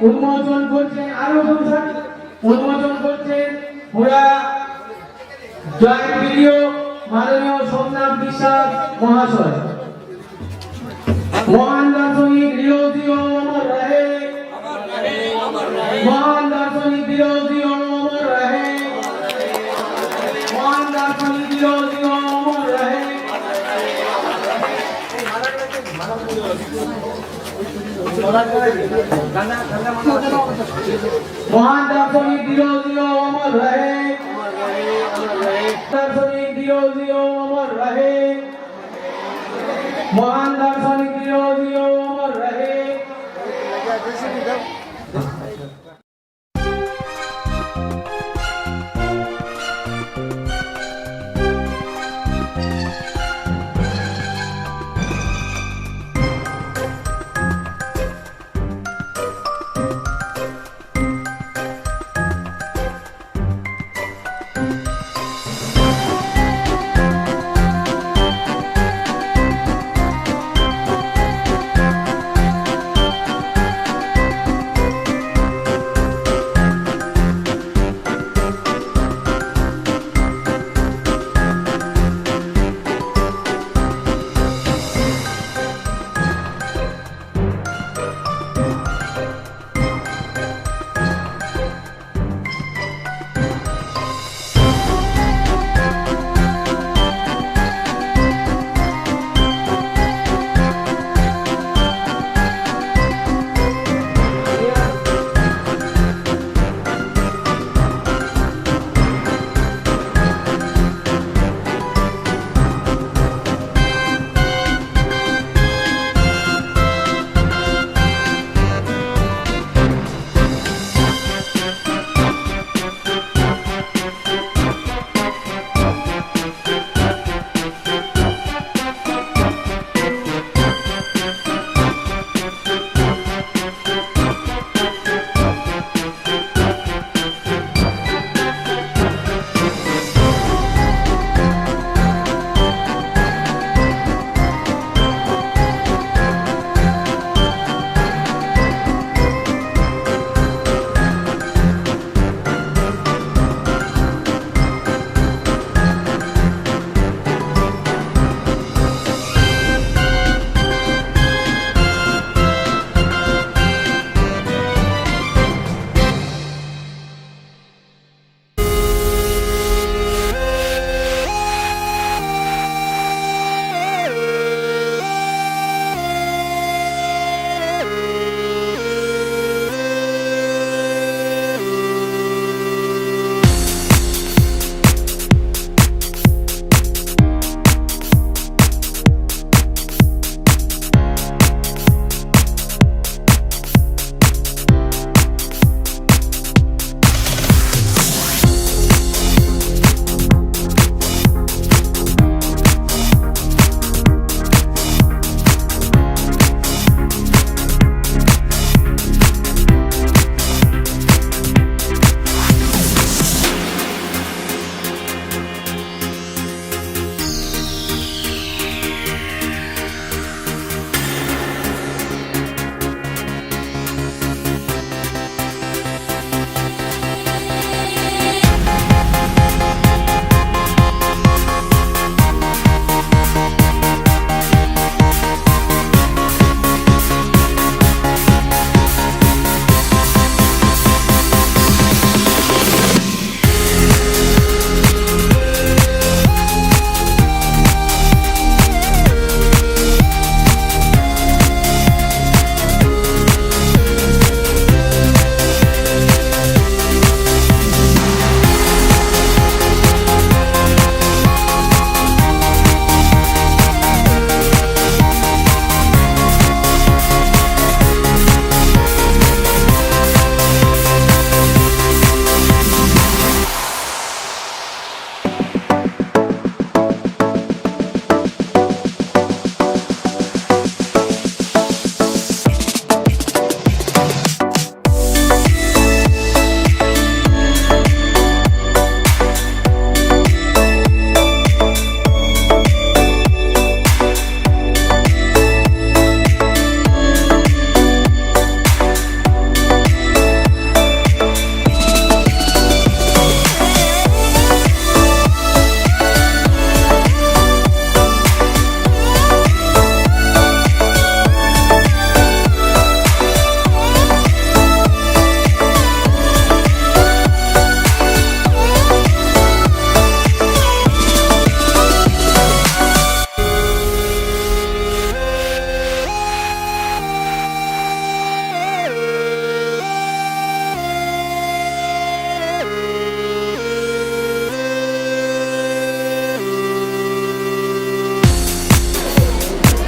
উন্মোচন করছেন আরো উন্মোচন করছেন পুরা জয়েন্ট ভিডিও মাননীয় সোমনাথ বিশ্বাস মহাশয়। মহান দার্শনিক বিরোধী অমর রহে, মহান দার্শনিক বিরোধী অমর রহে, মহান দার্শনিক বিরোধী অমর রহে। মহান দার্শনিক বিরোধী অমর রহে, দার্শনিক বিরোধী অমর রহে, মহান দার্শনিক বিরোধী অমর রহে।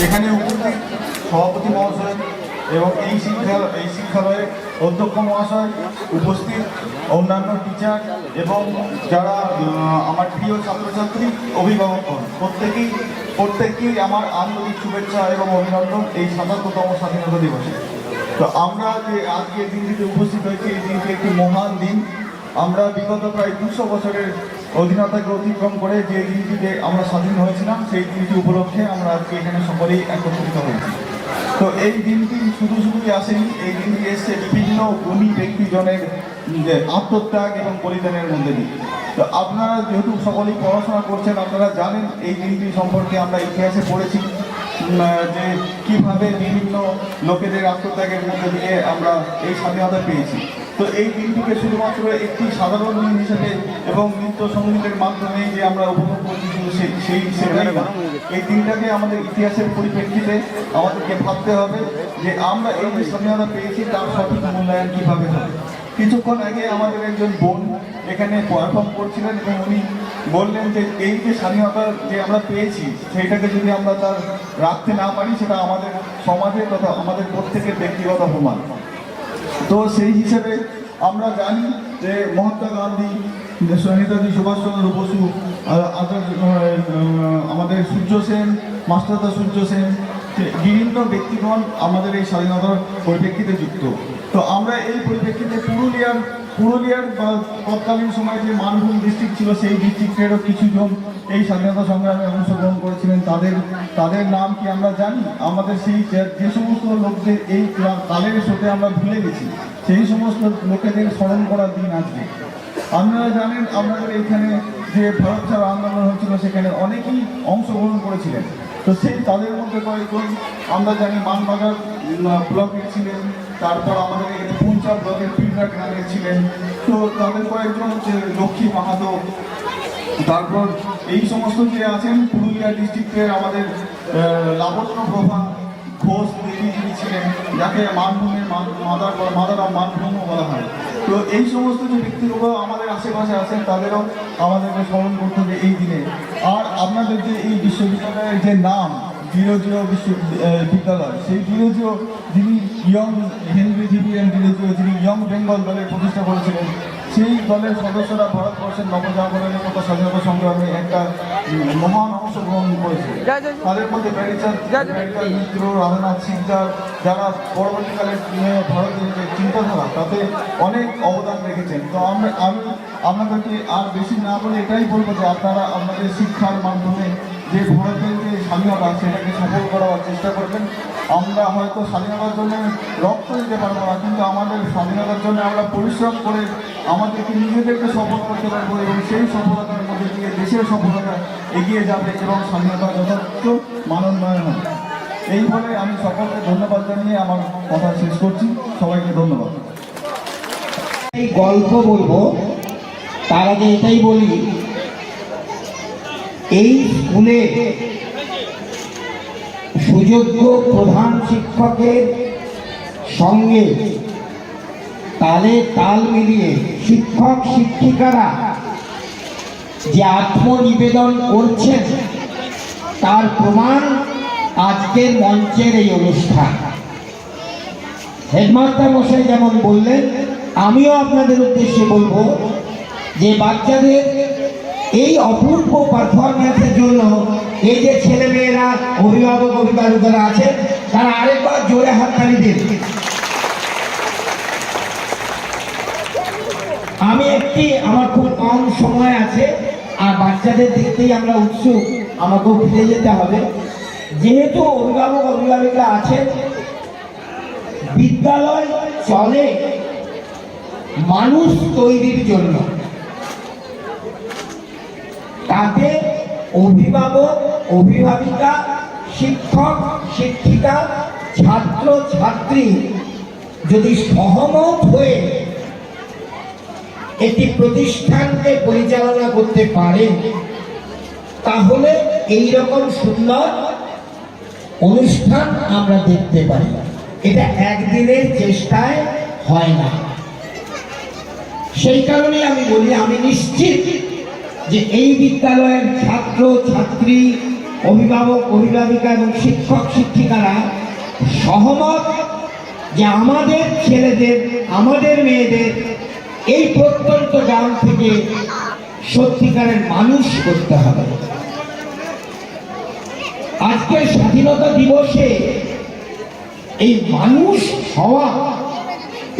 এখানে উপস্থিত সভাপতি মহাশয় এবং এই শিক্ষালয়ের অধ্যক্ষ মহাশয়, উপস্থিত অন্যান্য টিচার এবং যারা আমার প্রিয় ছাত্রছাত্রী, অভিভাবকগণ, প্রত্যেকেই আমার আন্তরিক শুভেচ্ছা এবং অভিনন্দন এই ৭৭তম স্বাধীনতা দিবসে। তো আমরা যে আজকে দিনটিতে উপস্থিত হয়েছি, এই দিনটি একটি মহান দিন। আমরা বিগত প্রায় ২০০ বছরের অধীনতাকে অতিক্রম করে যে দিনটিতে আমরা স্বাধীন হয়েছিলাম, সেই দিনটি উপলক্ষে আমরা আজকে এখানে সকলেই একত্রিত হয়েছি। তো এই দিনটি শুধুই আসেনি, এই দিনটি এসছে বিভিন্ন গুণী ব্যক্তিজনের আত্মত্যাগ এবং বলিদানের মধ্যে দিয়ে। তো আপনারা যেহেতু সকলেই পড়াশোনা করছেন, আপনারা জানেন এই দিনটি সম্পর্কে আমরা ইতিহাসে পড়েছি যে কীভাবে বিভিন্ন লোকেদের আত্মত্যাগের মধ্যে দিয়ে আমরা এই স্বাধীনতা পেয়েছি। তো এই দিনটিকে শুধুমাত্র একটি সাধারণ দিন হিসেবে এবং নৃত্য সঙ্গীতের মাধ্যমে যে আমরা উপভোগ করছি শুধু সেই হিসেবেই না, এই দিনটাকে আমাদের ইতিহাসের পরিপ্রেক্ষিতে আমাদেরকে ভাবতে হবে যে আমরা এই যে স্বাধীনতা পেয়েছি তার সঠিক মূল্যায়ন কীভাবে হবে। কিছুক্ষণ আগে আমাদের একজন বোন এখানে পারফর্ম করছিলেন এবং উনি বললেন যে এই যে স্বাধীনতা যে আমরা পেয়েছি সেইটাকে যদি আমরা তার রাখতে না পারি, সেটা আমাদের সমাজের তথা আমাদের প্রত্যেকের ব্যক্তিগত অপমান। তো সেই হিসেবে আমরা জানি যে মহাত্মা গান্ধী, নেতাজি সুভাষচন্দ্র বসু, আমাদের সূর্য সেন, মাস্টারদা সূর্য সেন, বিভিন্ন ব্যক্তিগণ আমাদের এই স্বাধীনতার পরিপ্রেক্ষিতে যুক্ত। তো আমরা এই পরিপ্রেক্ষিতে পুরুলিয়ার তৎকালীন সময় যে মানভূম ডিস্ট্রিক্ট ছিল, সেই ডিস্ট্রিক্টেরও কিছুজন এই স্বাধীনতা সংগ্রামে অংশগ্রহণ করেছিলেন। তাদের নাম কি আমরা জানি? আমাদের সেই যে সমস্ত লোকদের এই কালের সাথে আমরা ভুলে গেছি, সেই সমস্ত লোকেদের স্মরণ করার দিন আজকে। আপনারা জানেন আমাদের এখানে যে ভারত ছাড়ো আন্দোলন হয়েছিল, সেখানে অনেকেই অংশগ্রহণ করেছিলেন। তো সেই তাদের মধ্যে কয়েকজন আমরা জানি মানবাজার ব্লকের ছিলেন, তারপর আমাদের এখানে পুঞ্চা ব্লকের পিঁপড়া গ্রামের ছিলেন। তো তাদের কয়েকজন হচ্ছে লক্ষ্মী মাহাতো, তারপর এই সমস্ত যে আছেন পুরুলিয়া ডিস্ট্রিক্টের আমাদের লাবণ্য প্রভা ঘোষ দেবী যিনি ছিলেন, যাকে মানভূমের মাদারা মানভূমও বলা হয়। তো এই সমস্ত যে ব্যক্তিগুলো আমাদের আশেপাশে আছেন, তাদেরও আমাদেরকে স্মরণ করতে হবে এই দিনে। আর আপনাদের যে এই বিশ্ববিদ্যালয়ের যে নাম ডিরোজিও বিশ্ববিদ্যালয়, সেই ডিরোজিও যিনি ইয়ং হেনরি ডিভিএন ডিরোজিও, যিনি ইয়ং বেঙ্গল দলের প্রতিষ্ঠা করেছিলেন, সেই দলের সদস্যরা ভারতবর্ষের নবজাগরণের মতো স্বাধীনতা সংগ্রামে একটা মহান অংশগ্রহণ করেছে। তাদের মধ্যে ব্যারিচার মিত্র, রাধানাথ সিকদার, যারা পরবর্তীকালে ভারতের যে চিন্তাধারা তাতে অনেক অবদান রেখেছেন। তো আমি আপনাদেরকে আর বেশি না বলে এটাই বলবো যে আপনারা আপনাদের শিক্ষার মাধ্যমে যে ভারতের যে স্বাধীনতা সেটাকে সফল করার চেষ্টা করবেন। আমরা হয়তো স্বাধীনতার জন্য রক্ত দিতে পারবো না, কিন্তু আমাদের স্বাধীনতার জন্য আমরা পরিশ্রম করে আমাদেরকে নিজেদেরকে সফল করতে পারবো এবং সেই সফলতার মধ্যে দিয়ে দেশের সফলতা এগিয়ে যাবে এবং স্বাধীনতা যথার্থ মানোন্নয়ন হবে। এই বলে আমি সকলকে ধন্যবাদ জানিয়ে আমার কথা শেষ করছি। সবাইকে ধন্যবাদ। এই গল্প বলবো, তার আগে এটাই বলি, এই স্কুলে সুযোগ্য প্রধান শিক্ষকের সঙ্গে তালে তাল মিলিয়ে শিক্ষক শিক্ষিকারা যে আত্মনিবেদন করছেন তার প্রমাণ আজকের মঞ্চের এই অনুষ্ঠান। হেডমাস্টার মশাই যেমন বললেন, আমিও আপনাদের উদ্দেশ্যে বলবো যে বাচ্চাদের এই অপূর্ব পারফরমেন্সের জন্য এই যে ছেলে মেয়েরা অভিভাবক অভিভাবকরা আছেন, তারা আরেকবার জোরে হাততালি দিন। আমি আমার খুব কম সময় আছে, আর বাচ্চাদের দেখতেই আমরা উৎসুক, আমাকেও ফিরে যেতে হবে। যেহেতু অভিভাবক অভিভাবিকা আছেন, বিদ্যালয় চলে মানুষ তৈরির জন্য, তাতে অভিভাবক অভিভাবিকা, শিক্ষক শিক্ষিকা, ছাত্র ছাত্রী যদি সহমত হয়ে একটি প্রতিষ্ঠানকে পরিচালনা করতে পারে, তাহলে এই রকম সুন্দর অনুষ্ঠান আমরা দেখতে পারি। এটা একদিনের চেষ্টায় হয় না। সেই কারণে আমি বলি, আমি নিশ্চিত যে এই বিদ্যালয়ের ছাত্র ছাত্রী অভিভাবক অভিভাবিকা এবং শিক্ষক শিক্ষিকারা সহমত যে আমাদের ছেলেদের আমাদের মেয়েদের এই প্রত্যন্ত গ্রাম থেকে সত্যিকারের মানুষ করতে হবে। আজকের স্বাধীনতা দিবসে এই মানুষ হওয়া,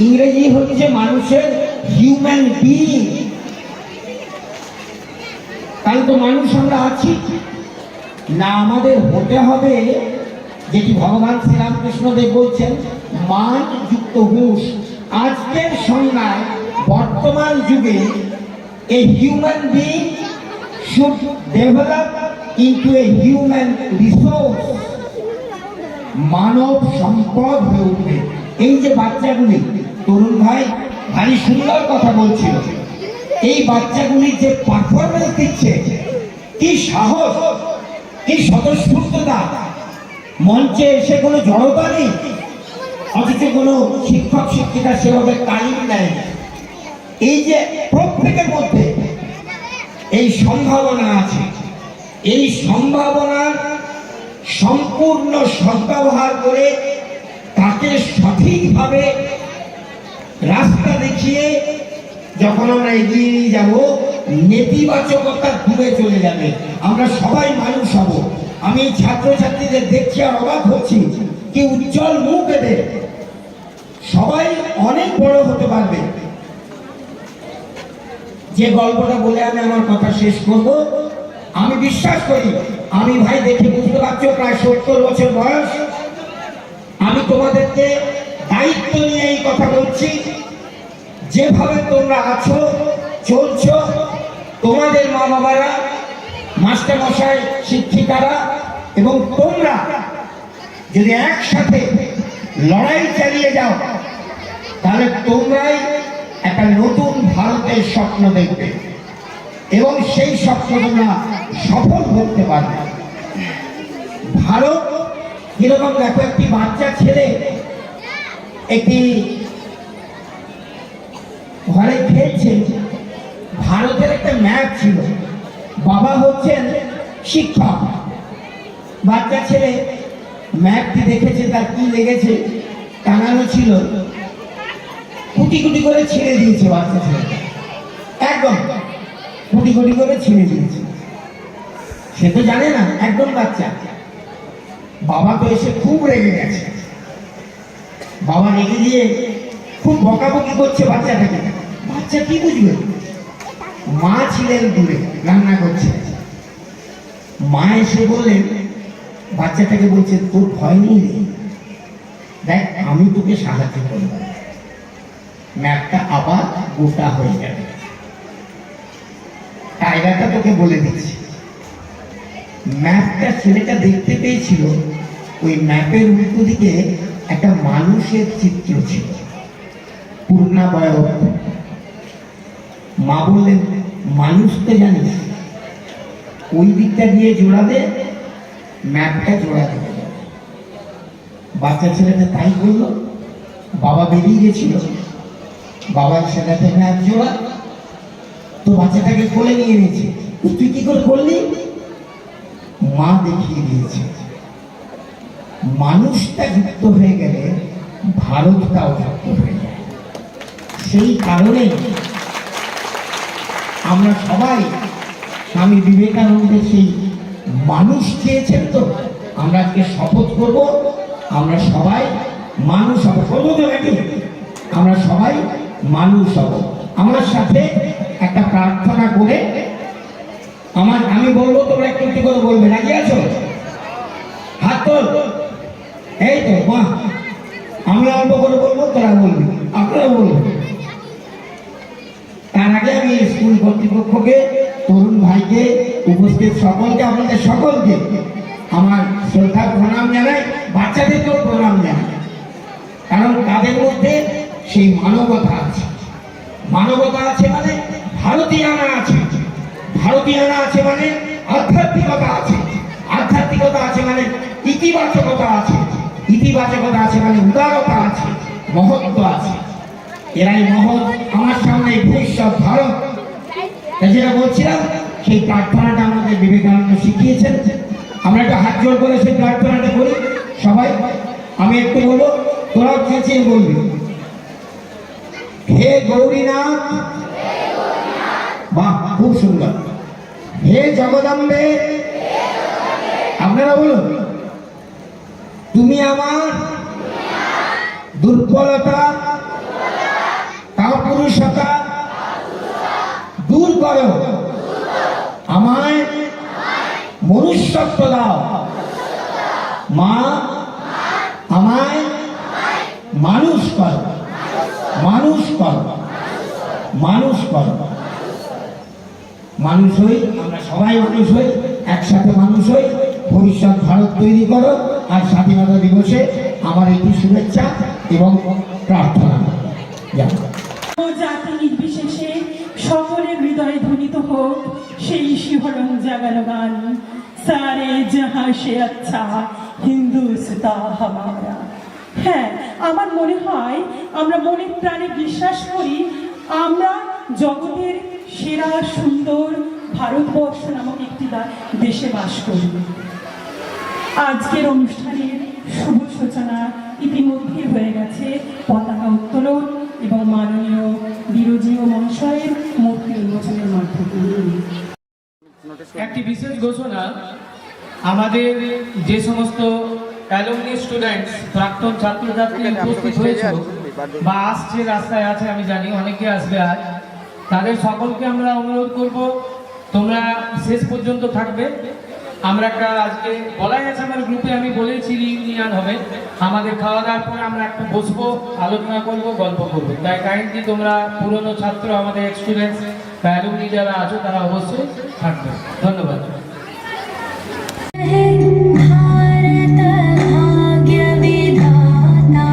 ইংরেজি হচ্ছে মানুষের হিউম্যান বিইং। তাহলে তো মানুষ আমরা আছি না, আমাদের হতে হবে যেটি ভগবান শ্রীরামকৃষ্ণদেব বলছেন, মান যুক্ত হুঁশ। আজকের সংজ্ঞায় বর্তমান যুগে a human being should develop into a human resource, মানব সম্পদ হয়ে উঠবে। এই যে বাচ্চাগুলি, তরুণ ভাই ভারী সুন্দর কথা বলছিল, এই বাচ্চাগুলির যে পারফরমেন্স দিচ্ছে, কি সাহস, কি স্বতঃস্ফূর্ততা, মঞ্চে এসে কোনো জড়তা নেই, অথচ কোনো শিক্ষক শিক্ষিকা সেভাবে তালিম নেয়। এই যে প্রত্যেকের মধ্যে এই সম্ভাবনা আছে, এই সম্ভাবনার সম্পূর্ণ সদ্ব্যবহার করে তাকে সঠিকভাবে রাস্তা দেখিয়ে যখন আমরা এগিয়ে নিয়ে যাব, নেতিবাচকতা দূরে চলে যাবে, আমরা সবাই মানুষ হব। আমি ছাত্রছাত্রীদের দেখছি আর অবাক হচ্ছি, কি উজ্জ্বল মুখ এদের, সবাই অনেক বড় হতে পারবে। যে গল্পটা বলে আমি আমার কথা শেষ করব, আমি বিশ্বাস করি, আমি ভাই দেখে বুঝতে পারছো প্রায় 70 বছর বয়স, আমি তোমাদেরকে দায়িত্ব নিয়ে এই কথা বলছি। যেভাবে তোমরা আছো চলছো, তোমাদের মা বাবারা, মাস্টার মশাই, শিক্ষিকারা এবং তোমরা যদি একসাথে লড়াই চালিয়ে যাও, তাহলে তোমরাই একটা নতুন ভারতের স্বপ্ন দেখবে এবং সেই স্বপ্ন তোমরা সফল করতে পারবে। ভারত কিরকম দেখো, একটি বাচ্চা ছেলে একটি ঘরে খেলছে, ভারতের একটা ম্যাপ ছিল, বাবা হচ্ছেন শিক্ষক, বাচ্চা ছেলে ম্যাপটি দেখেছে, তার কি লেগেছে, টাঙানো ছিল, কুটি কুটি করে ছিঁড়ে দিয়েছে বাচ্চা ছেলে, একদম কুটি কুটি করে ছিঁড়ে দিয়েছে। সে তো জানে না, একদম বাচ্চা। বাবা তো এসে খুব রেগে গেছে, বাবা রেগে গিয়ে খুব বকাবকি করছে বাচ্চাটাকে। বাচ্চা কি বুঝবে, মা ছিলেন দূরে রান্না করছে, মা এসে বললেন, বাচ্চাটাকে বলছে, তোর ভয় নেই রে, দেখ আমি তোকে সাহায্য করব, ম্যাপটা আবার গোটা হয়ে যাবে, টাইগারটা তোকে বলে দিচ্ছি। ম্যাপটা ছেলেটা দেখতে পেয়েছিল, ওই ম্যাপের উল্টো দিকে একটা মানুষের চিত্র ছিল, পূর্ণাবয়ব। মা বললেন, মানুষ তো জানিস, ওই দিকটা দিয়ে জোড়াবে, ম্যাপটা জোড়া দেবে। বাচ্চা ছেলেটা তাই বললো, বাবা বেরিয়ে গেছিল, বাবার সেটাতে ম্যাপ জোড়া, তো বাচ্চাটাকে কোলে নিয়ে নিয়েছে। তুই কি করে করলি? মা দেখিয়ে দিয়েছে। মানুষটা যুক্ত হয়ে গেলে ভারতটাও যুক্ত হয়ে যায়। সেই কারণে আমরা সবাই স্বামী বিবেকানন্দের সেই মানুষ চেয়েছেন, তো আমরা আজকে শপথ করব, আমরা সবাই মানুষ হব, নাকি আমরা সবাই মানুষ হব। আমার সাথে একটা প্রার্থনা করে আমি বলবো, তোমরা একটু একটু করে বলবে, রাজি আছো? হাত তোল, এই তো বাহ, আমরা অল্প করে বলবো, তোরা বলবি, আপনারা বলবেন। তার আগে আমি স্কুল কর্তৃপক্ষকে, তরুণ ভাইকে, উপস্থিত সকলকে, আপনাদের সকলকে আমার শ্রদ্ধা প্রণাম জানাই, বাচ্চাদেরকেও প্রণাম জানাই, কারণ তাদের মধ্যে সেই মানবতা আছে। মানবতা আছে মানে ভারতীয়ানা আছে, ভারতীয়ানা আছে মানে আধ্যাত্মিকতা আছে, আধ্যাত্মিকতা আছে মানে ইতিবাচকতা আছে, ইতিবাচকতা আছে মানে উদারতা আছে, মহত্ব আছে। এরাই মহৎ, আমার সামনে ভবিষ্যৎ ভারত। যেটা বলছিলাম, সেই প্রার্থনাটা আমাদের বিবেকানন্দ শিখিয়েছেন। আমরা একটা হাত জোর করে সেই প্রার্থনাটা করি সবাই। আমি একটু বলবো, তোরাও চেঁচিয়ে বলবি। হে গৌরীনাথ, বাহ খুব সুন্দর। হে জগদম্বে, আপনারা বলুন, তুমি আমার দুর্বলতা কাপুরুষতা দূর করো, আমায় মনুষ্যত্ব দাও। মা, আমায় মানুষ করো, মানুষ করো, মানুষ করো। মানুষ হই, আমরা সবাই মানুষ হই, একসাথে মানুষ হই, ভবিষ্যৎ ভারত তৈরি করো। আর স্বাধীনতা দিবসে আমার একটি শুভেচ্ছা এবং প্রার্থনা। জাতি নির্বিশেষে সকলের হৃদয়ে ধ্বনিত হোক সেই শিহরণ জাগানো গান, সারে জাহাঁ সে আচ্ছা হিন্দুস্তান হামারা। হ্যাঁ, আমার মনে হয় আমরা মনে প্রাণে বিশ্বাস করি আমরা জগতের সেরা সুন্দর ভারতবর্ষ নামক একটি দেশে বাস করি। আজকের অনুষ্ঠানের শুভ সূচনা ইতিমধ্যে হয়ে গেছে পতাকা উত্তোলন এবং মাননীয় বিরোধীয় মহাশয়ের মূর্তি উন্মোচনের মাধ্যমে। একটি বিশেষ ঘোষণা, আমাদের যে সমস্ত অ্যালুমনি স্টুডেন্টস প্রাক্তন ছাত্রছাত্রী উপস্থিত হয়েছে বা আসছে, রাস্তায় আছে, আমি জানি অনেকে আসবে আজ, তাদের সকলকে আমরা অনুরোধ করব তোমরা শেষ পর্যন্ত থাকবে। আমরা একটা আজকে বলাই আছে আমার গ্রুপে, আমি বলেছি রিউনিয়ন হবে, আমাদের খাওয়া দাওয়ার পরে আমরা একটু বসবো, আলোচনা করব, গল্প করবো। তাই কাইন্ডলি তোমরা পুরনো ছাত্র, আমাদের স্টুডেন্টস বা অ্যালুমনি যারা আছো তারা অবশ্যই থাকবে। ধন্যবাদ। भारत भाग्य विधाता,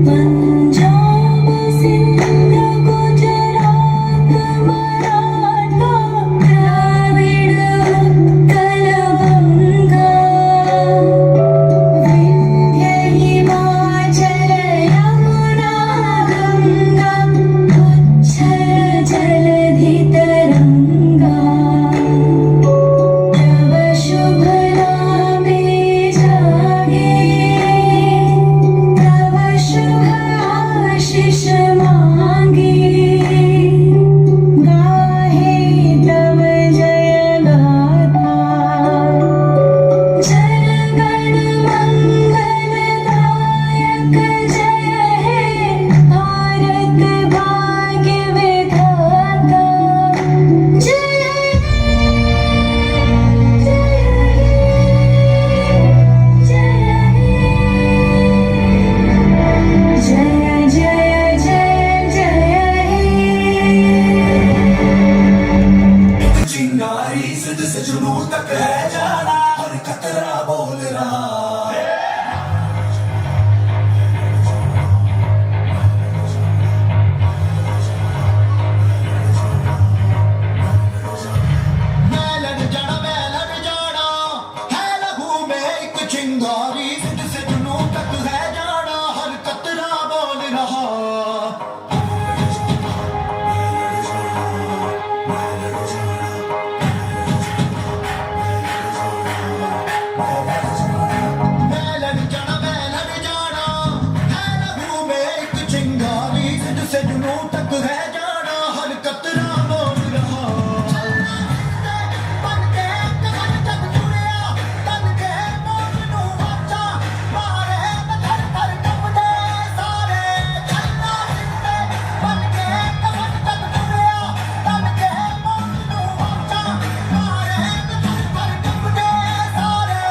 पंजाब सिंध गुजरात मराठा द्राविड़ उत्कल बंगा, विंध्य हिमाचल यमुना गंगा, उच्छल जलधि तरंगा। तव शुभ नामे जागे, तव शुभ आशीष मांगे, गाहे तव जय गाथा। जन गण मंगलदायक जय हे भारत भाग्य विधाता। जय चिंगारी सिद्ध से जुनू तक है जाना, हर कतरा बोल रहा। मैं लड़ जाना है लहू में एक चिंगारी सिद्ध से जुनू तक है जाना, हर कतरा बोल रहा। मैं लड़ जाना है लहू में एक चिंगारी सिद्ध से जुनू तक है जाना, हर कतरा बोल रहा। बन के कमर तक जुड़िया, तन के मोर नू वाचा, मारे थर थर कंबदे सारे चलना सिंधे। बन के कमर तक जुड़िया, तन के मोर नू वाचा, मारे थर थर कंबदे सारे।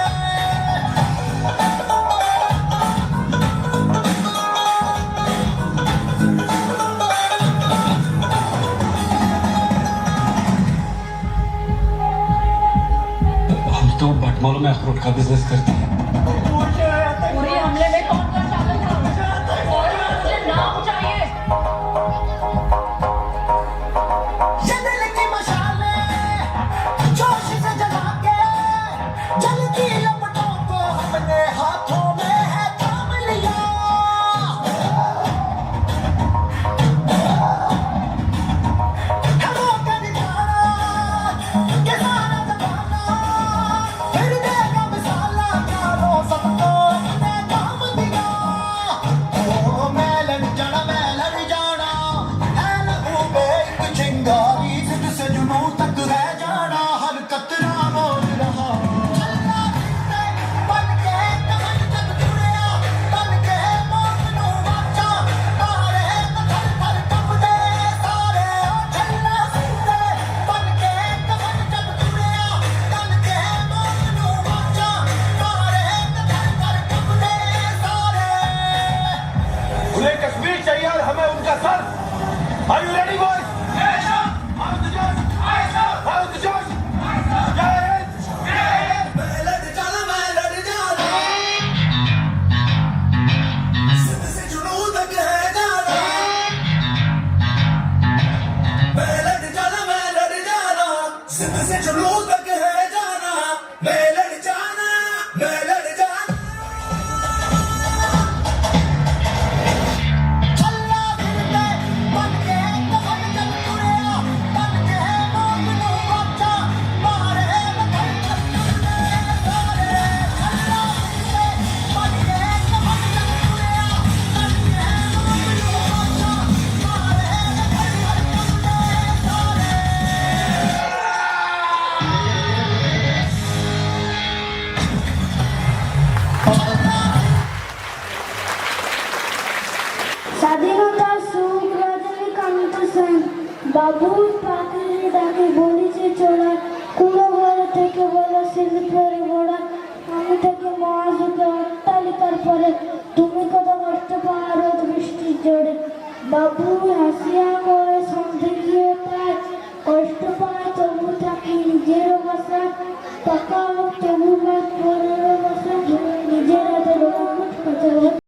हम तो बटमॉल में अखरोट का बिजनेस करते हैं। पूरे हमले में कौन कौन शामिल था? मुझे नाम चाहिए। ये दिल की मशालें जोश से जला के, जलती लपटों को हमने हाथों में है थाम लिया। है वो का दिखाना, ये सारा जमाना, फिर বাবু পাখির ডাকে বলিছে চোরা, কুড়ো ঘরে থেকে বলো শিল্পের গোড়া। আমি থেকে মহাযুগে অট্টালিকার পরে, তুমি কত কষ্ট পাওয়া রোদ বৃষ্টির জোরে। বাবু হাসিয়া করে সন্দেহীয় তাই, কষ্ট পায় তবু থাকি নিজের বাসা। পাকা হোক তবু হয় পরের বাসা, নিজের হাতে রোদ কথা।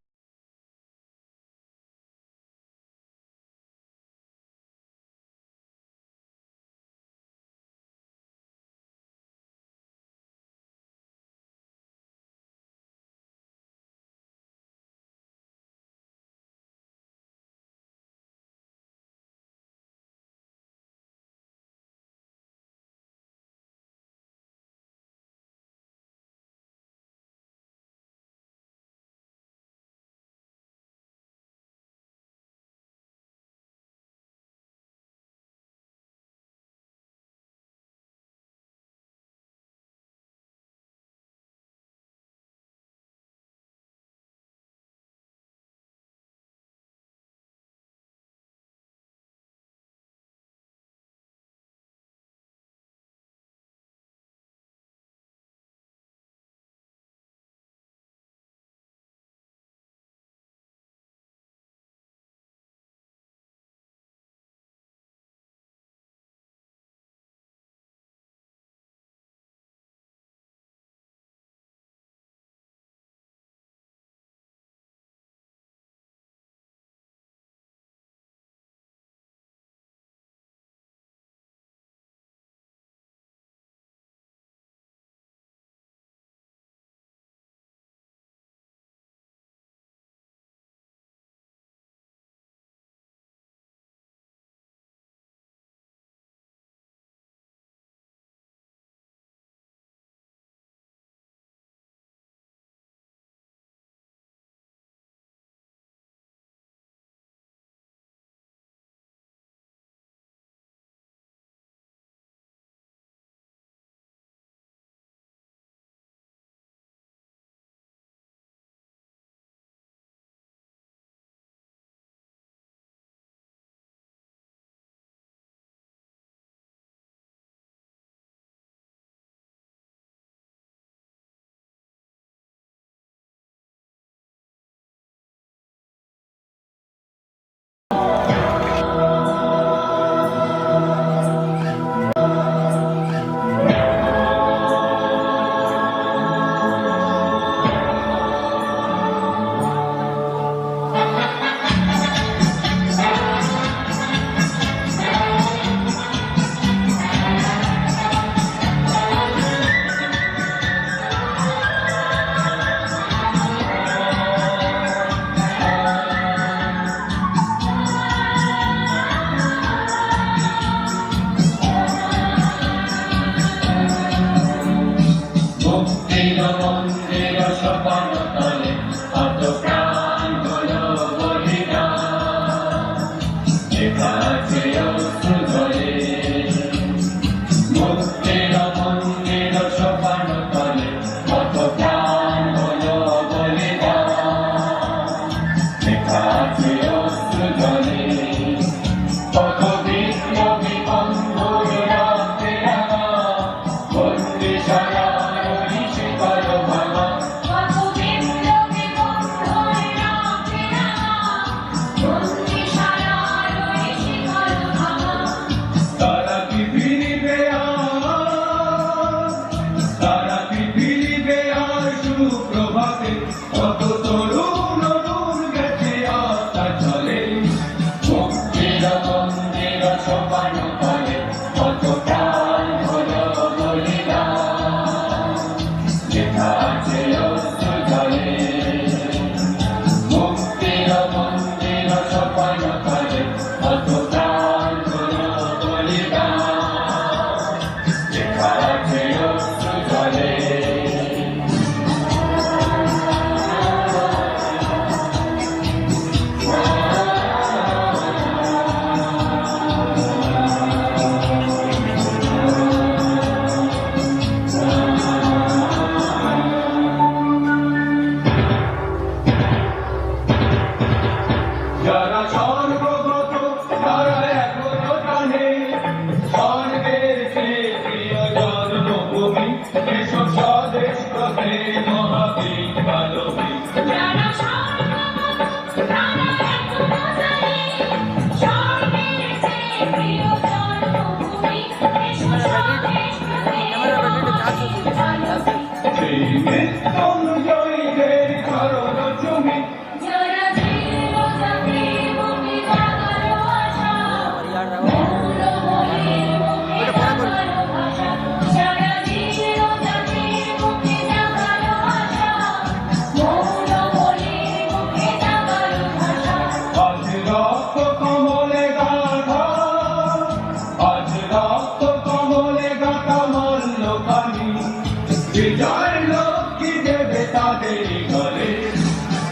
তাদেরই ঘরে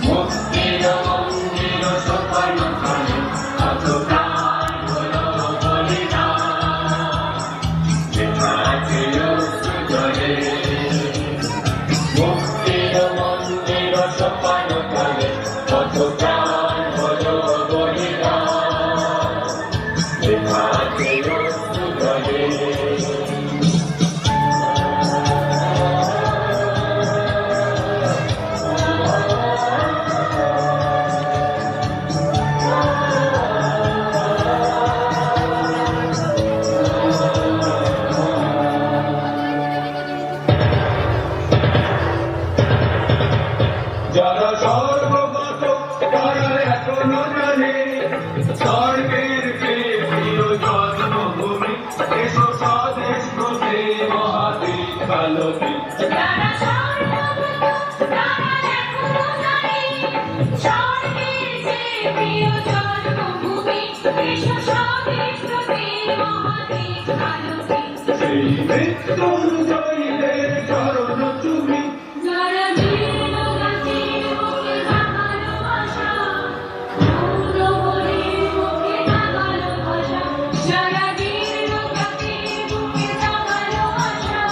মুক্তির মন্দির সোপান তলে কত প্রাণ হলো বলিদান লেখা আছে অশ্রু জলে মুক্তির মন্দির সোপান তলে কত প্রাণ হলো বলিদান লেখা আছে অশ্রু জলে যারা সর্বগত তারা এখনো জানে স্বর্গের চেয়ে প্রিয় জন্মভূমি এসো স্বদেশ প্রতি মহাদেশ কালকে যারা সর্বভূত তারা এখনো জানে স্বর্গের চেয়ে প্রিয় জন্মভূমি এসো স্বদেশ প্রতি মহাদেশ কালকে সেই মৃত্যুর জয়ীদের চরণ তুমি যারা জীর্ণ গাছের মুখে জাগালো আশা মৌলবরের মুখে জাগালো ভাষা যারা জীর্ণ গাছের মুখে জাগালো আশা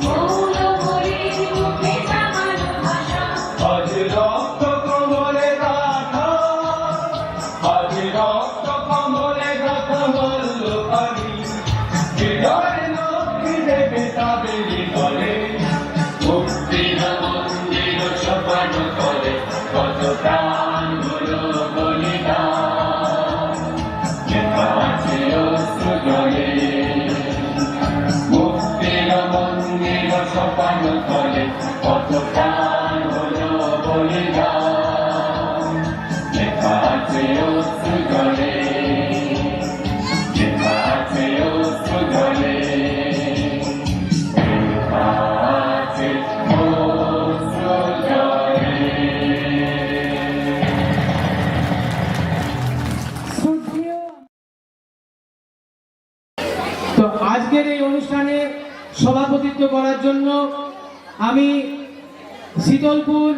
মৌলবরের মুখে জাগালো ভাষা আজ রক্ত কমলে গাথা আজ রক্ত কমলে গাথা বলল পানি হৃদয় লক্ষ্মী দেবে তাদেরই ঘরে মুক্তির মন্দির সোপান করে কত প্রাণ হলো বলিদান লেখা আছে অশ্রু জলে মুক্তির মন্দির সোপান করে কত প্রাণ হলো বলিদান লেখা আছে অশ্রু জলে লেখা আছে অশ্রু জলে লেখা আছে অশ্রু জলে তো আজকের এই অনুষ্ঠানে সভাপতিত্ব করার জন্য আমি শীতলপুর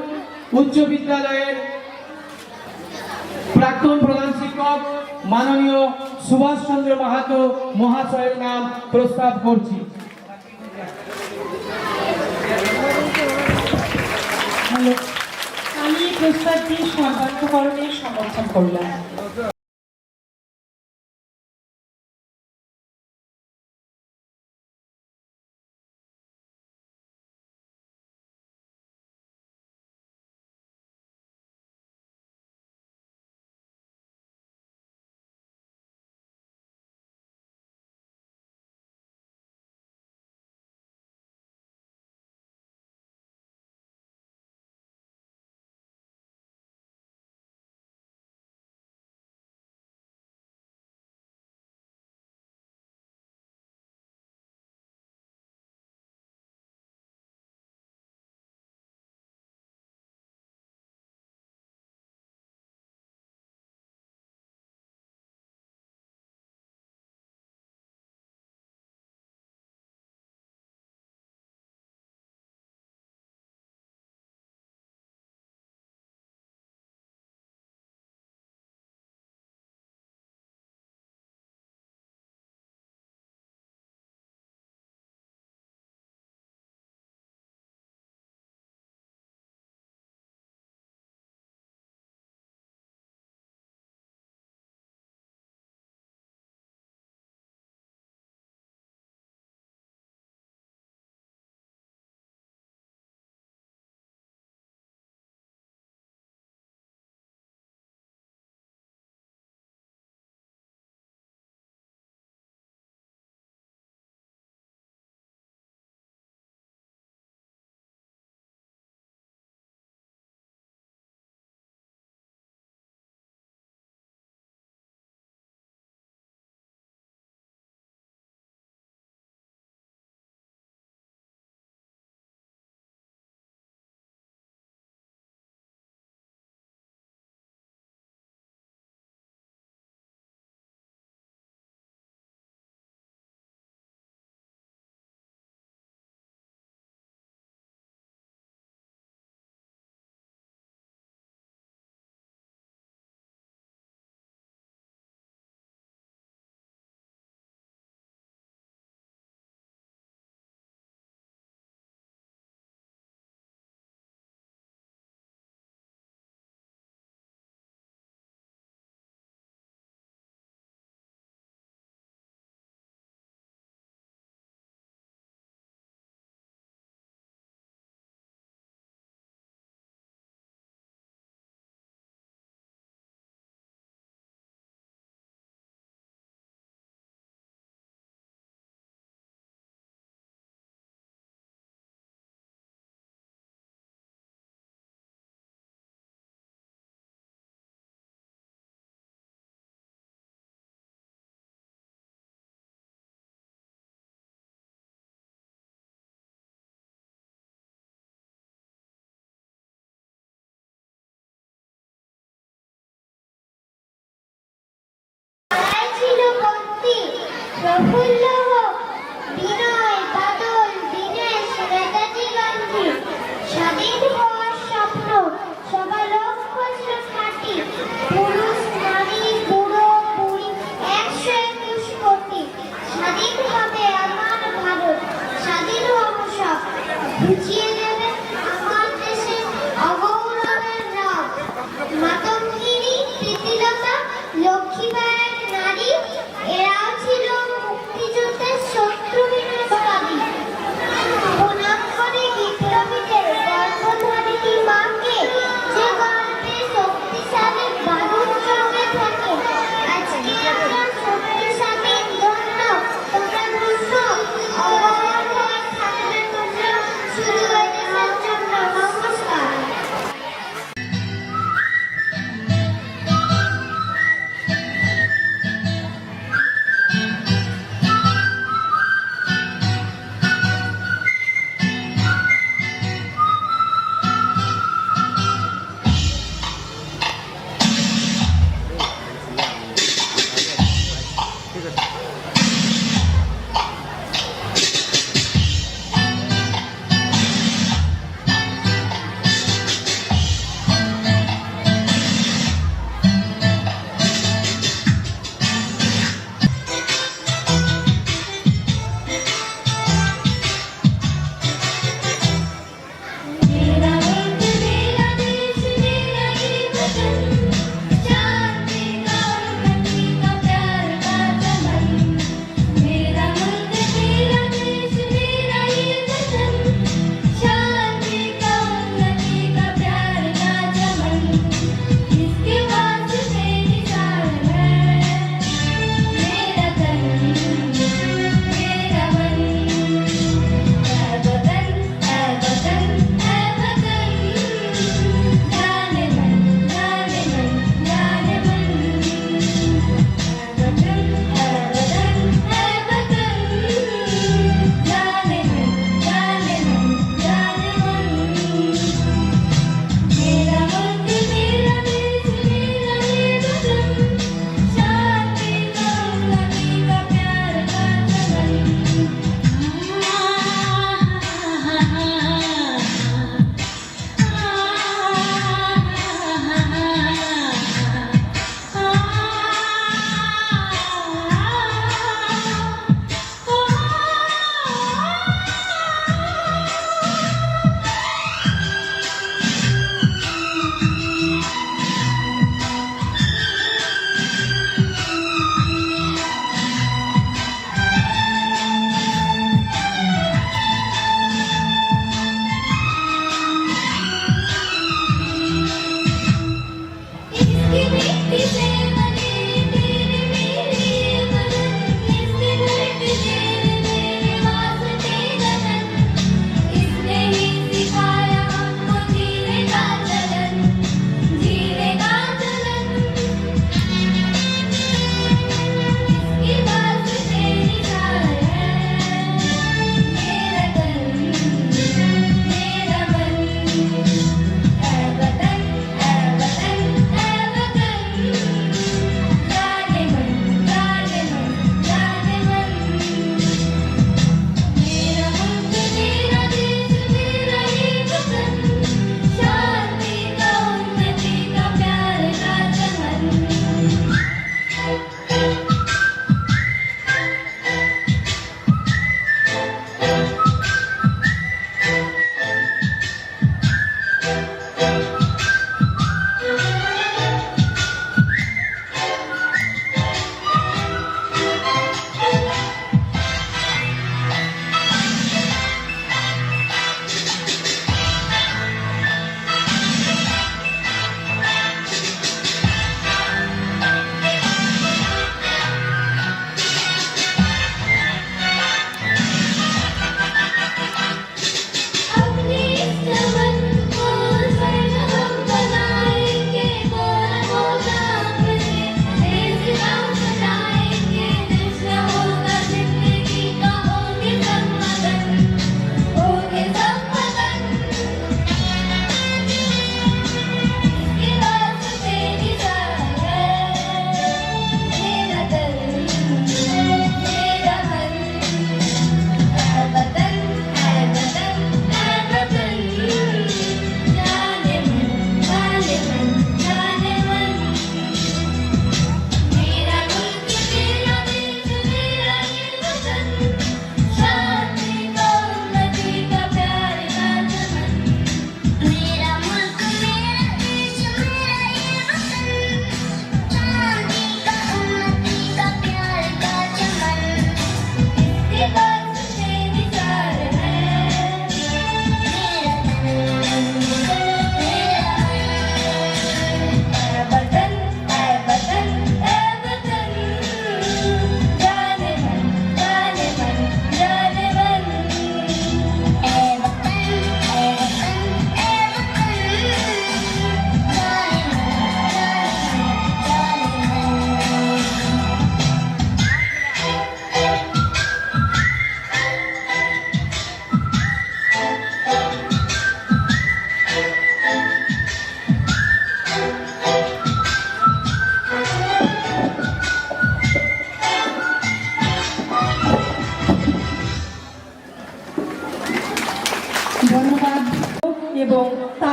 উচ্চ বিদ্যালয়ের প্রাক্তন প্রধান শিক্ষক মাননীয় সুভাষচন্দ্র মাহাতো মহাশয়ের নাম প্রস্তাব করছি। আমি এই প্রস্তাবটি সর্বাঙ্গীকরণের সমর্থন করলাম।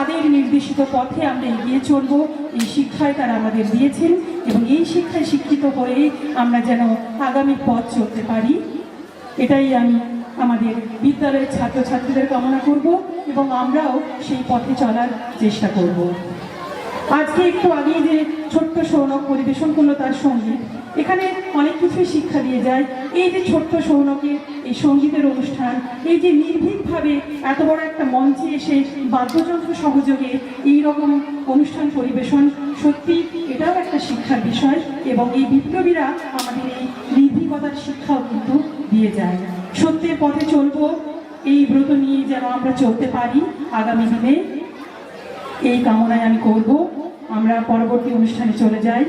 তাদের নির্দেশিত পথে আমরা এগিয়ে চলব। এই শিক্ষায় তারা আমাদের দিয়েছেন এবং এই শিক্ষায় শিক্ষিত হয়ে আমরা যেন আগামী পথ চলতে পারি, এটাই আমি আমাদের বিদ্যালয়ের ছাত্রছাত্রীদের কামনা করব এবং আমরাও সেই পথে চলার চেষ্টা করব। আজকে একটু আগেই যে ছোট্ট সৌনক পরিবেশন করলো তার সঙ্গীত, এখানে অনেক কিছুই শিক্ষা দিয়ে যায়। এই যে ছোট্ট সৌনকের এই সঙ্গীতের অনুষ্ঠান, এই যে নির্ভীকভাবে এত বড় একটা মঞ্চে এসে বাদ্যযন্ত্র সহযোগে এই রকম অনুষ্ঠান পরিবেশন, সত্যি এটাও একটা শিক্ষার বিষয় এবং এই বিপ্লবীরা আমাদের এই নির্ভীকতার শিক্ষাও কিন্তু দিয়ে যায়। সত্যের পথে চলবো, এই ব্রত নিয়ে যেন আমরা চলতে পারি আগামী দিনে, এই কামনায় আমি করব। আমরা পরবর্তী অনুষ্ঠানে চলে যাই।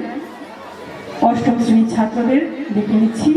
অষ্টম শ্রেণীর ছাত্রদের ডেকে নিচ্ছি।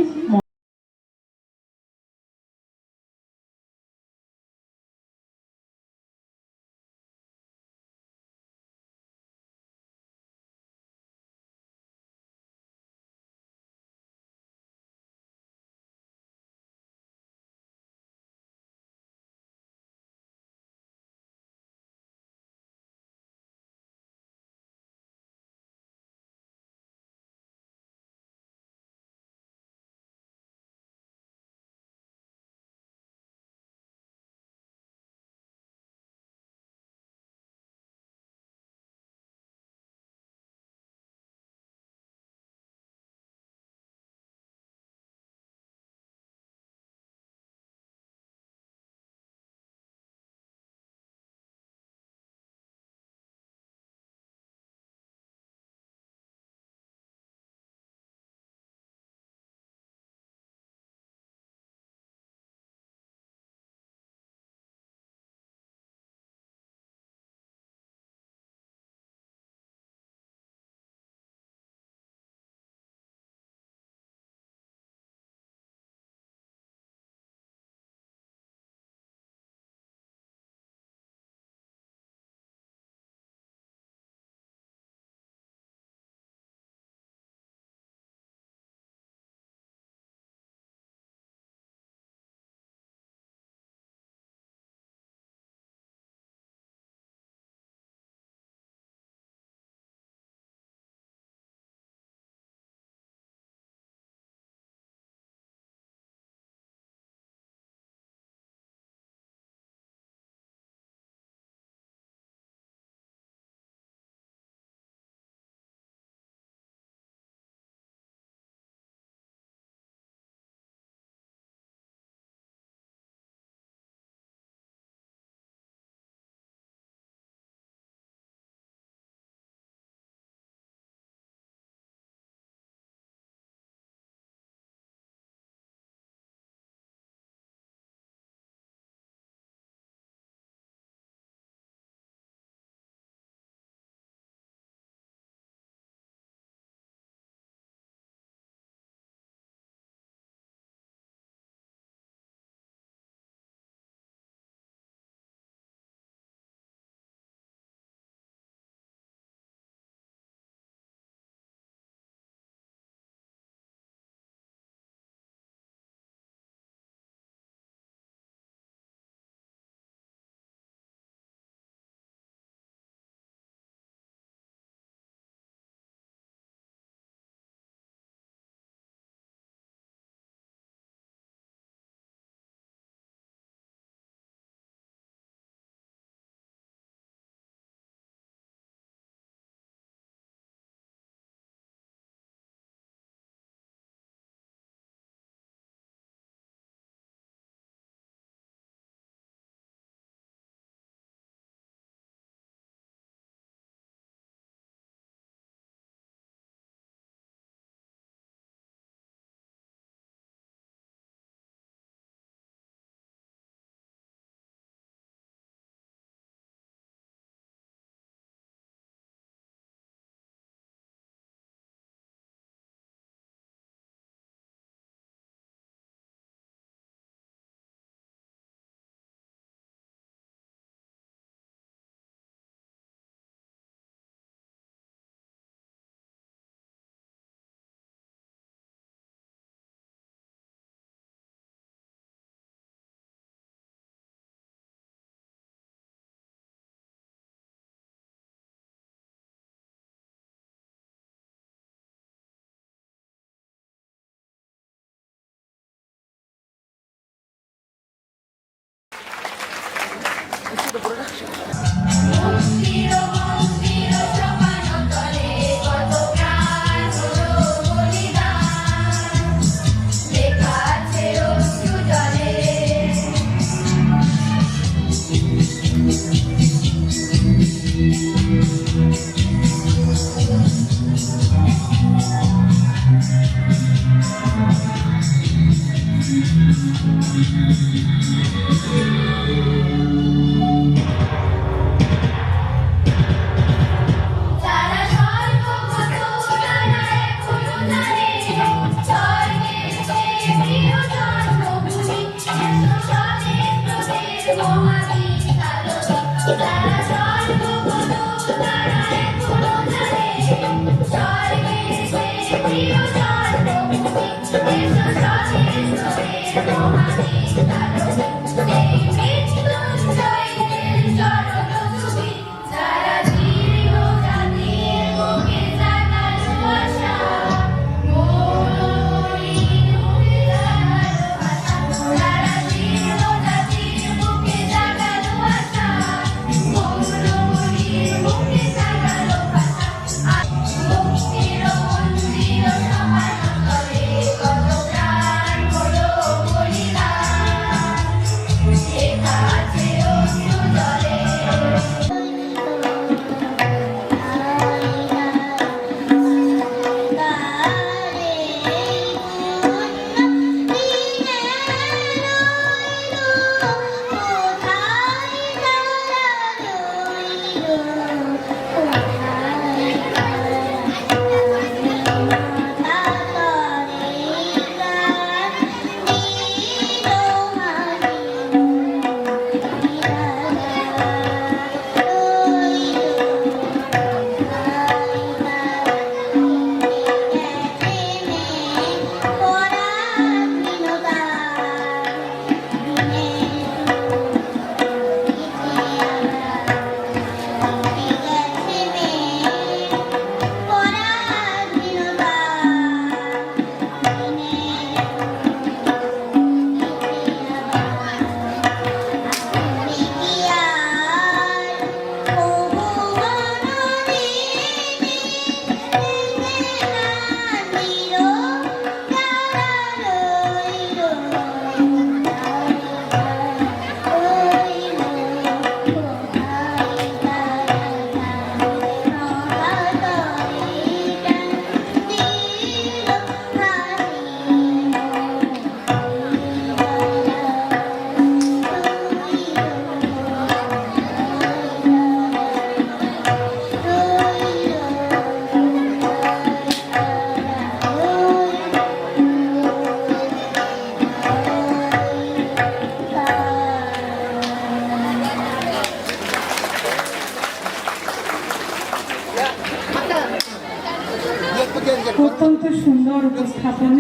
অত্যন্ত সুন্দর উপস্থাপন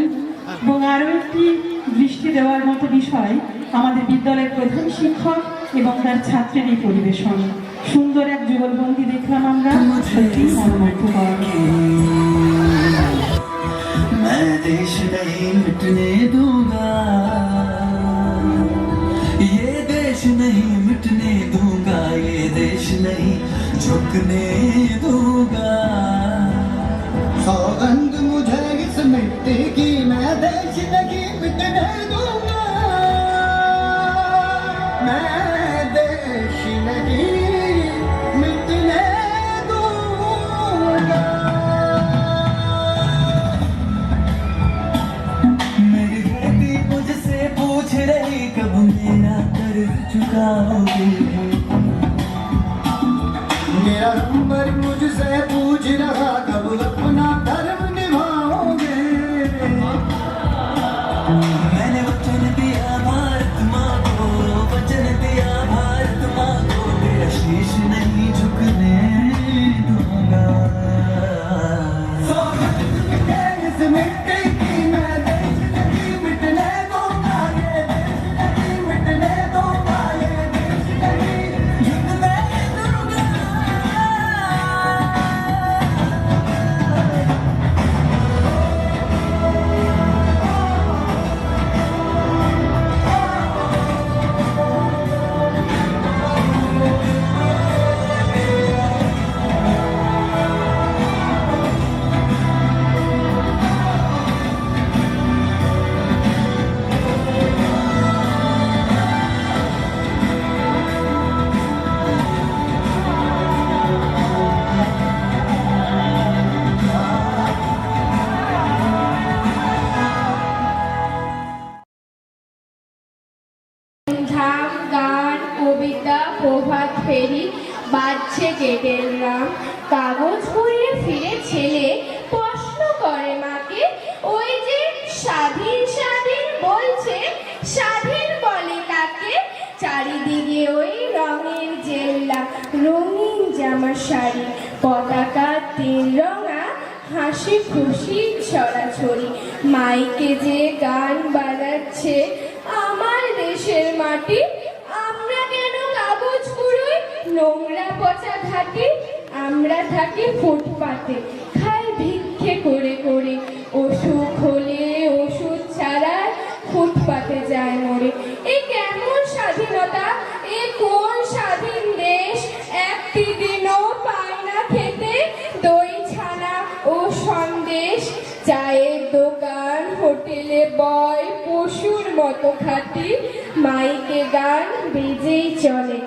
এবং আরও একটি দৃষ্টি দেওয়ার মতো বিষয় আমাদের বিদ্যালয়ের প্রধান শিক্ষক এবং তার ছাত্রের এই পরিবেশন। সুন্দর এক যুগলবন্দি দেখলাম আমরা, সত্যি মনোমুগ্ধকর। मैं देश नहीं मिटने दूंगा, ये देश नहीं मिटने दूंगा, ये देश नहीं झुकने दूंगा। सौगंध मुझे इस मिट्टी की, मैं देश नहीं मिटने दूंगा, मैं देश नहीं मिटने दूंगा। मेरी धरती मुझसे पूछ रही कब मेरा कर्ज चुकाओगे, मेरा नंबर मुझसे पूछ रहा कब अपना धर्म निभाओगे। मैंने वचन दिया भारत माँ को, वचन दिया भारत माँ को, मेरा शीश नहीं झुकने दूंगा। इस मिट्टी की मैं देश नहीं मिटने दूंगा, ये देश नहीं मिटने दूंगा, ये देश नहीं झुकने दूंगा। ধাম, গান, কবিতা, প্রভাত ফেরি, বাজছে গেটের রাম। কাগজ পড়িয়ে ফিরে ছেলে প্রশ্ন করে মাকে, ওই যে স্বাধীন স্বাধীন বলছে, স্বাধীন বলে কাকে? চারিদিকে ওই রঙের জেল্লা, রঙিন জামা শাড়ি, পতাকা তিন রঙা, হাসি খুশি ছড়াছড়ি। মাইকে যে গান বাজাচ্ছে, আমার দেশের মাটি, আমরা কেন কাগজ কুড়োই, নোংরা পচা ঘাটি। আমরা থাকি ফুটপাতে, খাই ভিক্ষে করে করে, অসুখ হলে ওষুধ ছাড়া ফুটপাতে যায় মরে। এ কেমন স্বাধীনতা, এ কোন স্বাধীন দেশ? একটি দিনও পাই না খেতে দই ছানা ও সন্দেশ। চায়ের দোকান হোটেলে বয় পশুর মতো খাটি, মাইকে গান বেজেই চলে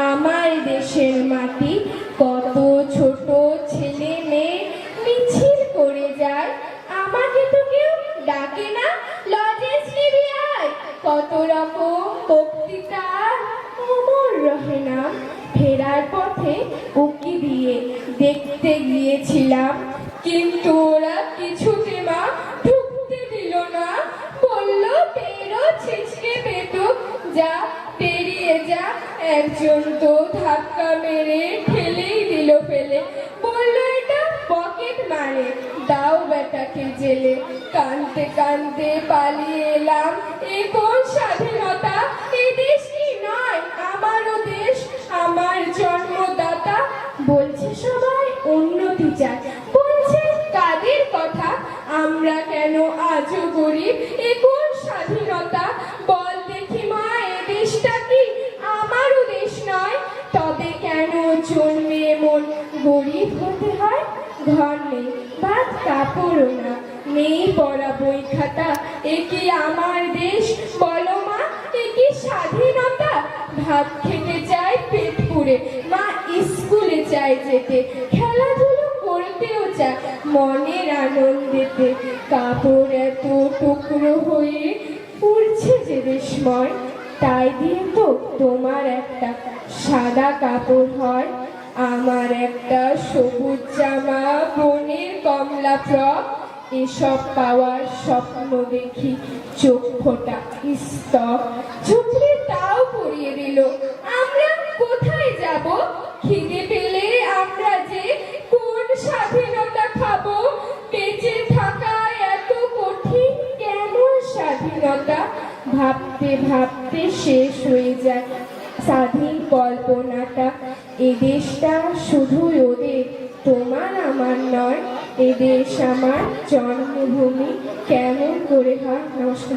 আমার দেশের মাটি। কত ছোট ছেলে মেয়ে মিছিল করে যায়, আমাকে তো কেউ ডাকে না, লজেন্স নিবি আয়। কত রকম বক্তৃতা অমর রহে না। ফেরার পথে উকি দিয়ে দেখতে গিয়েছিলাম, কিন্তু ওরা কিছুতে মা ঢুকতে দিল না। বললো বেরো ছিচকে পেটুক, যা বেরিয়ে যা। একজন তো ধাক্কা মেরে ঠেলেই দিল ফেলে, বললো এটা পকেট মারে, দাও বেটাকে জেলে। কানতে কানতে পালিয়ে এলাম, এ কোন স্বাধীনতা? এই দেশ কি নয় আমারও দেশ, আমার জন্মদাতা। বলছে সবাই উন্নতি চায়, বলছে কাদের কথা? আমরা কেন আজও গরিব? এ কোন স্বাধীনতা? বল দেখি মা, এ দেশটা কি আমারও দেশ নয়? তবে কেন জন্মে এমন গরিব হতে হয়? ঘর নেই, ভাত কাপড়ও না, নেই পড়া বই খাতা। এ কি আমার দেশ বলো মা, এ কি স্বাধীনতা? ভাত খেতে চাই পেট পুরে, মা স্কুলে চাই যেতে, খেলাধুলো করতেও চায় মনের আনন্দেতে। কাপড় এত টুকরো হয়ে উড়ছে যে রেশময়, তাই দিয়ে তো তোমার একটা সাদা কাপড় হয়, আমার একটা সবুজ জামা, বনের কমলা ফ্রক। এসব পাওয়ার স্বপ্ন দেখি চোখ ফোটা স্তব, ঝুঁকলে তাও পরিয়ে দিল। আমরা কোথায় যাব? খিদে পেলে আমরা যে কোন স্বাধীনতা খাবো? বেঁচে থাক ভাবতে ভাবতে শেষ হয়ে যায় স্বাধীন কল্পনাটা। এ দেশটা শুধুই ওদের, তোমার আমার নয়। এ দেশ আমার জন্মভূমি, কেমন করে হয় নষ্ট।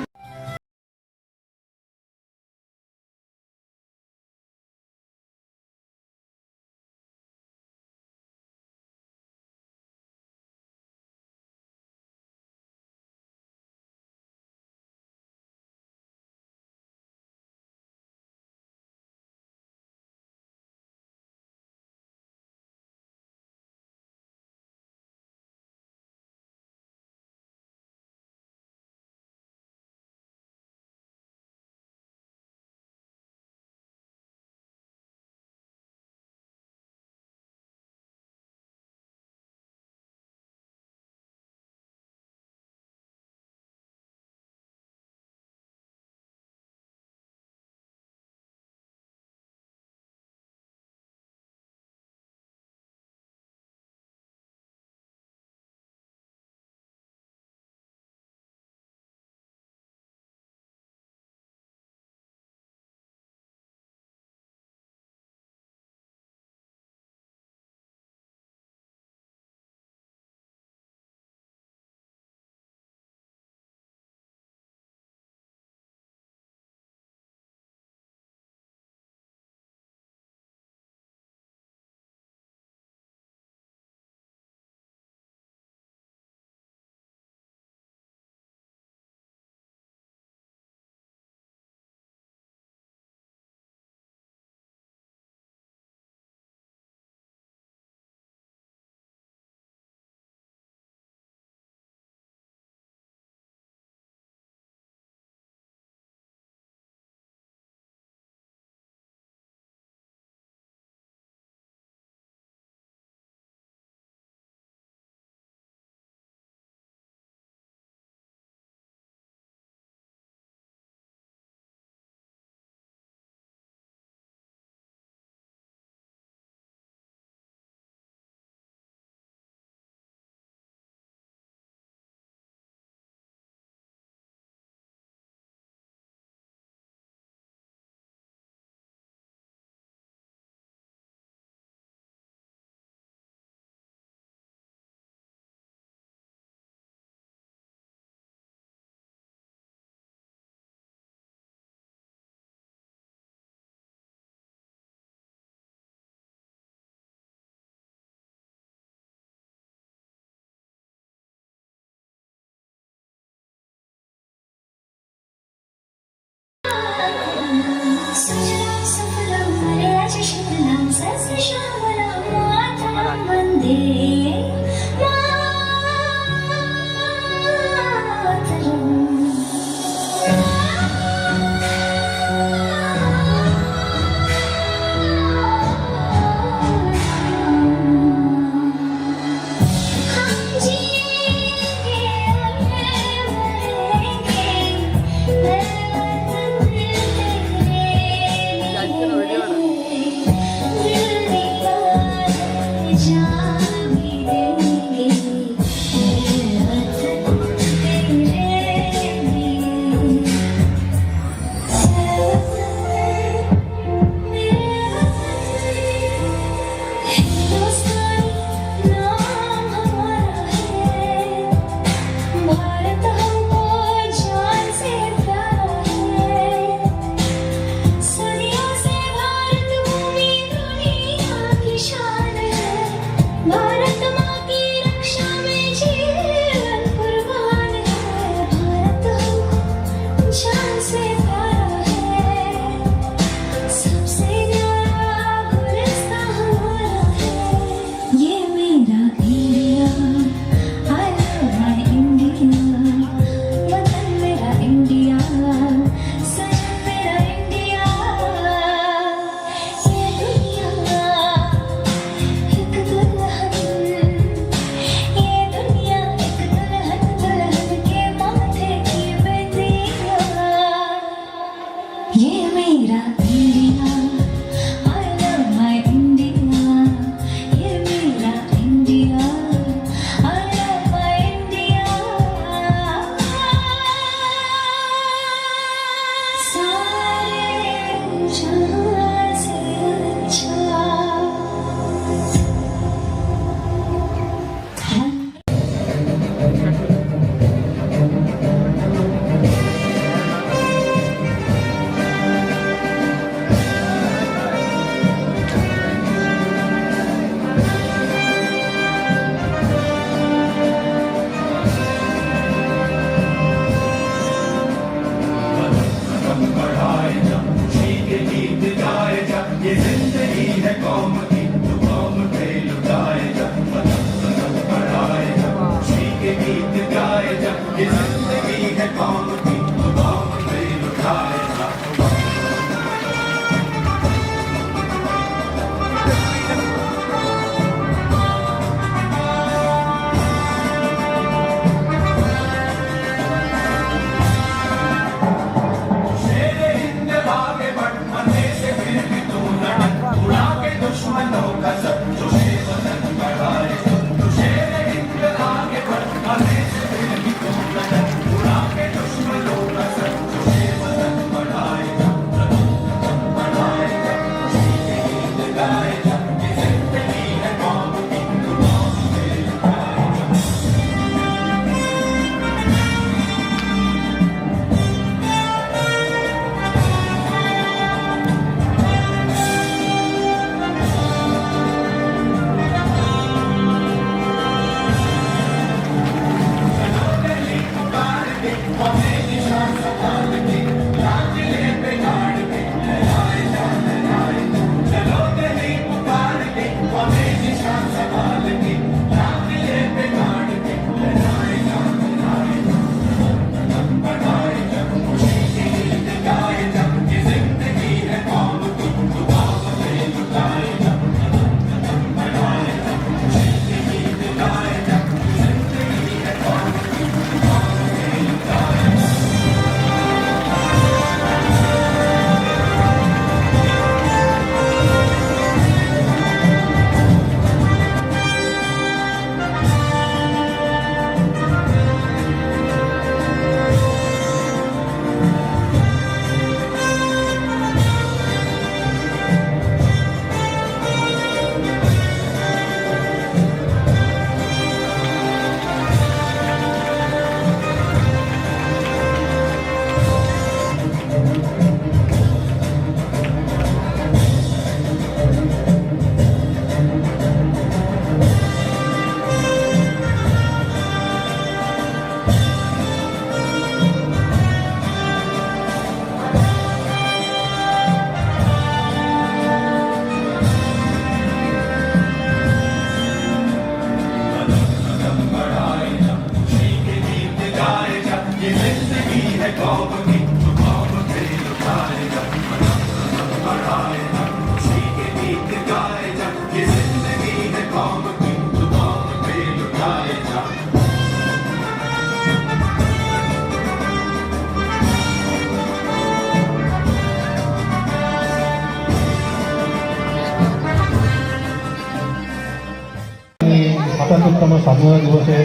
৭৭তম স্বাধীনতা দিবসের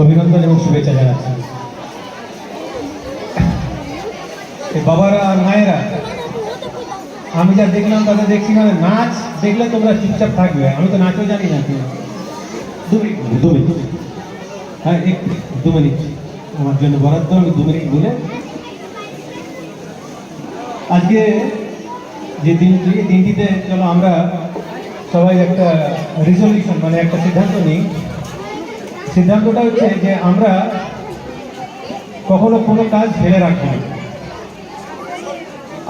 অভিনন্দন এবং শুভেচ্ছা জানাচ্ছি। এই বাবারা আর মায়েরা, আমি যা দেখলাম তাদের দেখছি মানে নাচ দেখলে তোমরা চুপচাপ থাকবে, আমি তো নাচও জানি না। দু মিনিট হ্যাঁ, একটু 2 মিনিট আমার জন্য বরাদ্দ, আমি 2 মিনিট বলে আজকে যে দিনটি, এই দিনটিতে চলো আমরা সবাই একটা রিজলিউশন মানে একটা সিদ্ধান্ত নিই। সিদ্ধান্তটা হচ্ছে যে আমরা কখনো কোনো কাজ ফেলে রাখবো না।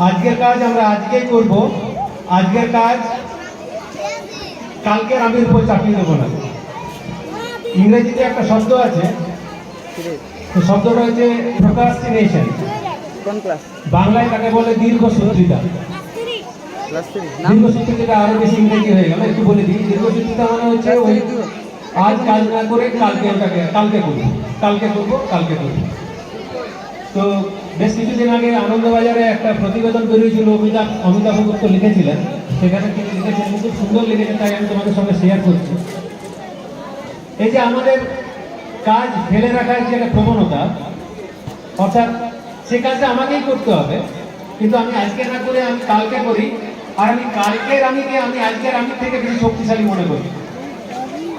আজকের কাজ আমরা আজকেই করব, আজকের কাজ কালকের আমির উপর চাপিয়ে দেবো না। ইংরেজিতে একটা শব্দ আছে, শব্দটা হচ্ছে প্রোক্রাস্টিনেশন, বাংলায় তাকে বলে দীর্ঘসূত্রিতা। দীর্ঘসূত্রিতা আরো বেশি ইংরেজি হয়ে গেল, একটু বলে দিই। দীর্ঘসূত্রিতা মানে হচ্ছে ওই আজ কাজ না করে কালকে করবো। তো বেশ কিছুদিন আগে আনন্দবাজারে একটা প্রতিবেদন বেরিয়েছিল, অমিতাভ গুপ্ত লিখেছিলেন। সেখানে তিনি লিখেছেন, খুব সুন্দর লিখেছেন, তাই আমি তোমাদের সঙ্গে শেয়ার করছি। এই যে আমাদের কাজ ফেলে রাখার যে একটা প্রবণতা, অর্থাৎ সে কাজটা আমাকেই করতে হবে, কিন্তু আমি আজকে না করে আমি কালকে করি, আর আমি কালকের আমিকে আমি আজকের আমি থেকে বেশি শক্তিশালী মনে করি।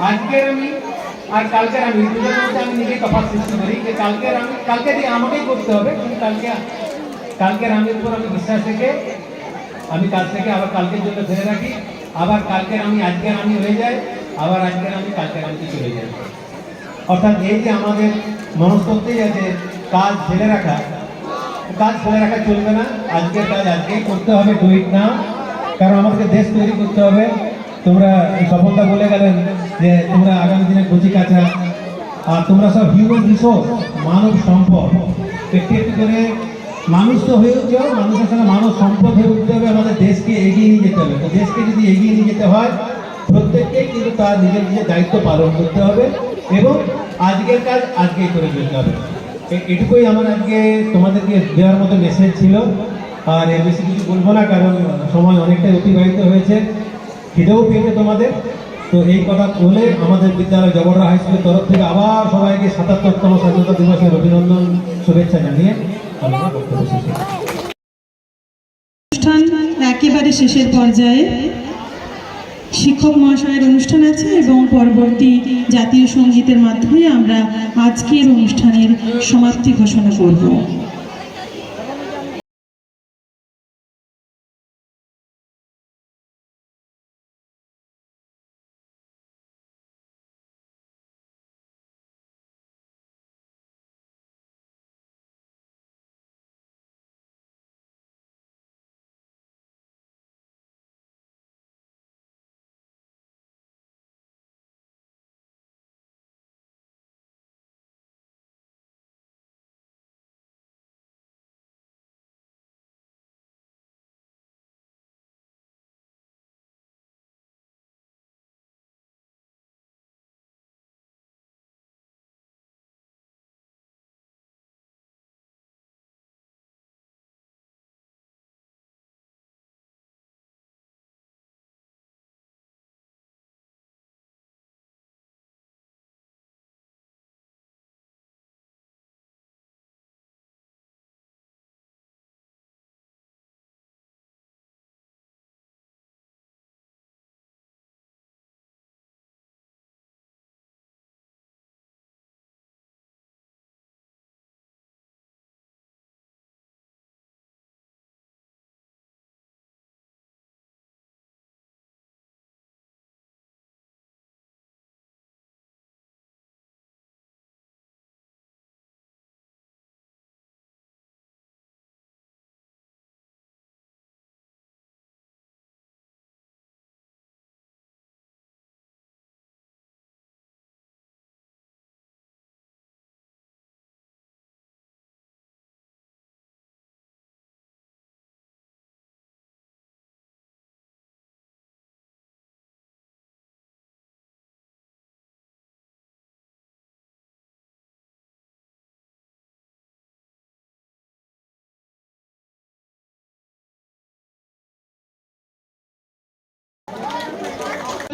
আজকের আমি আর কালকের আমি দুটোর মধ্যে আমি নিজেই তফাৎ সৃষ্টি করি যে কালকে দিয়ে আমাকেই করতে হবে, কিন্তু কালকের আমির উপর আমি বিশ্বাস রেখে আমি কাজ থেকে আবার কালকের জন্য ফেলে রাখি, আবার কালকের আমি আজকের আমি হয়ে যায়, আবার আজকের আমি কালকের আমি চলে যাই। অর্থাৎ এই যে আমাদের মনস্তত্ত্বেই আছে কাজ ফেলে রাখা চলবে না। আজকের কাজ আজকেই করতে হবে, ডু ইট নাও। কারণ আমাদেরকে দেশ তৈরি করতে হবে। তোমরা স্বপনদা বলে গেলেন যে তোমরা আগামী দিনে কচি কাঁচা, আর তোমরা সব হিউম্যান রিসোর্স, মানব সম্পদ। একটু একটু করে মানুষ তো হয়ে উঠছে, মানুষের সঙ্গে মানব সম্পদ হয়ে উঠতে হবে। আমাদের দেশকে এগিয়ে নিয়ে যেতে হবে। তো দেশকে যদি এগিয়ে নিয়ে যেতে হয়, প্রত্যেককেই কিন্তু তার নিজের নিজের দায়িত্ব পালন করতে হবে এবং আজকের কাজ আজকেই করে ফেলতে হবে। এটুকুই আমার আজকে তোমাদেরকে দেওয়ার মতো মেসেজ ছিল। আর এর বেশি কিছু বলবো না, কারণ সময় অনেকটাই অতিবাহিত হয়েছে, খিদেও পেয়েছে তোমাদের। তো এই কথা বলে আমাদের বিদ্যালয় জবররা হাই স্কুলের তরফ থেকে আবার সবাইকে ৭৭তম স্বাধীনতা দিবসের অভিনন্দন শুভেচ্ছা জানিয়ে আমরা বক্তব্য শেষ করছি। অনুষ্ঠান একেবারে শেষের পর্যায়ে শিক্ষক মহাশয়ের অনুষ্ঠান আছে এবং পরবর্তী জাতীয় সঙ্গীতের মাধ্যমে আমরা আজকের অনুষ্ঠানের সমাপ্তি ঘোষণা করব।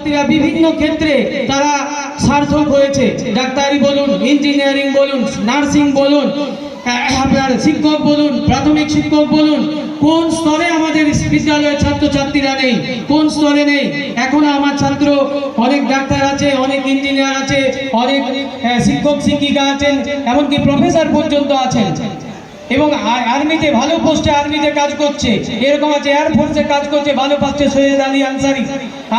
ছাত্রছাত্রীরা বিভিন্ন ক্ষেত্রে তারা সার্থক হয়েছে। ডাক্তারি বলুন, ইঞ্জিনিয়ারিং বলুন, নার্সিং বলুন, আপনার শিক্ষক বলুন, প্রাথমিক শিক্ষক বলুন, কোন স্তরে আমাদের বিদ্যালয়ের ছাত্রছাত্রীরা নেই, কোন স্তরে নেই। এখনো আমার ছাত্র অনেক ডাক্তার আছে, অনেক ইঞ্জিনিয়ার আছে, অনেক শিক্ষক শিক্ষিকা আছেন, এমনকি প্রফেসর পর্যন্ত আছেন। এবং আর্মিতে ভালো পোস্টে আর্মিতে কাজ করছে, এরকম আছে এয়ারফোর্সে কাজ করছে, ভালো পোস্টে সৈয়দ আলী আনসারি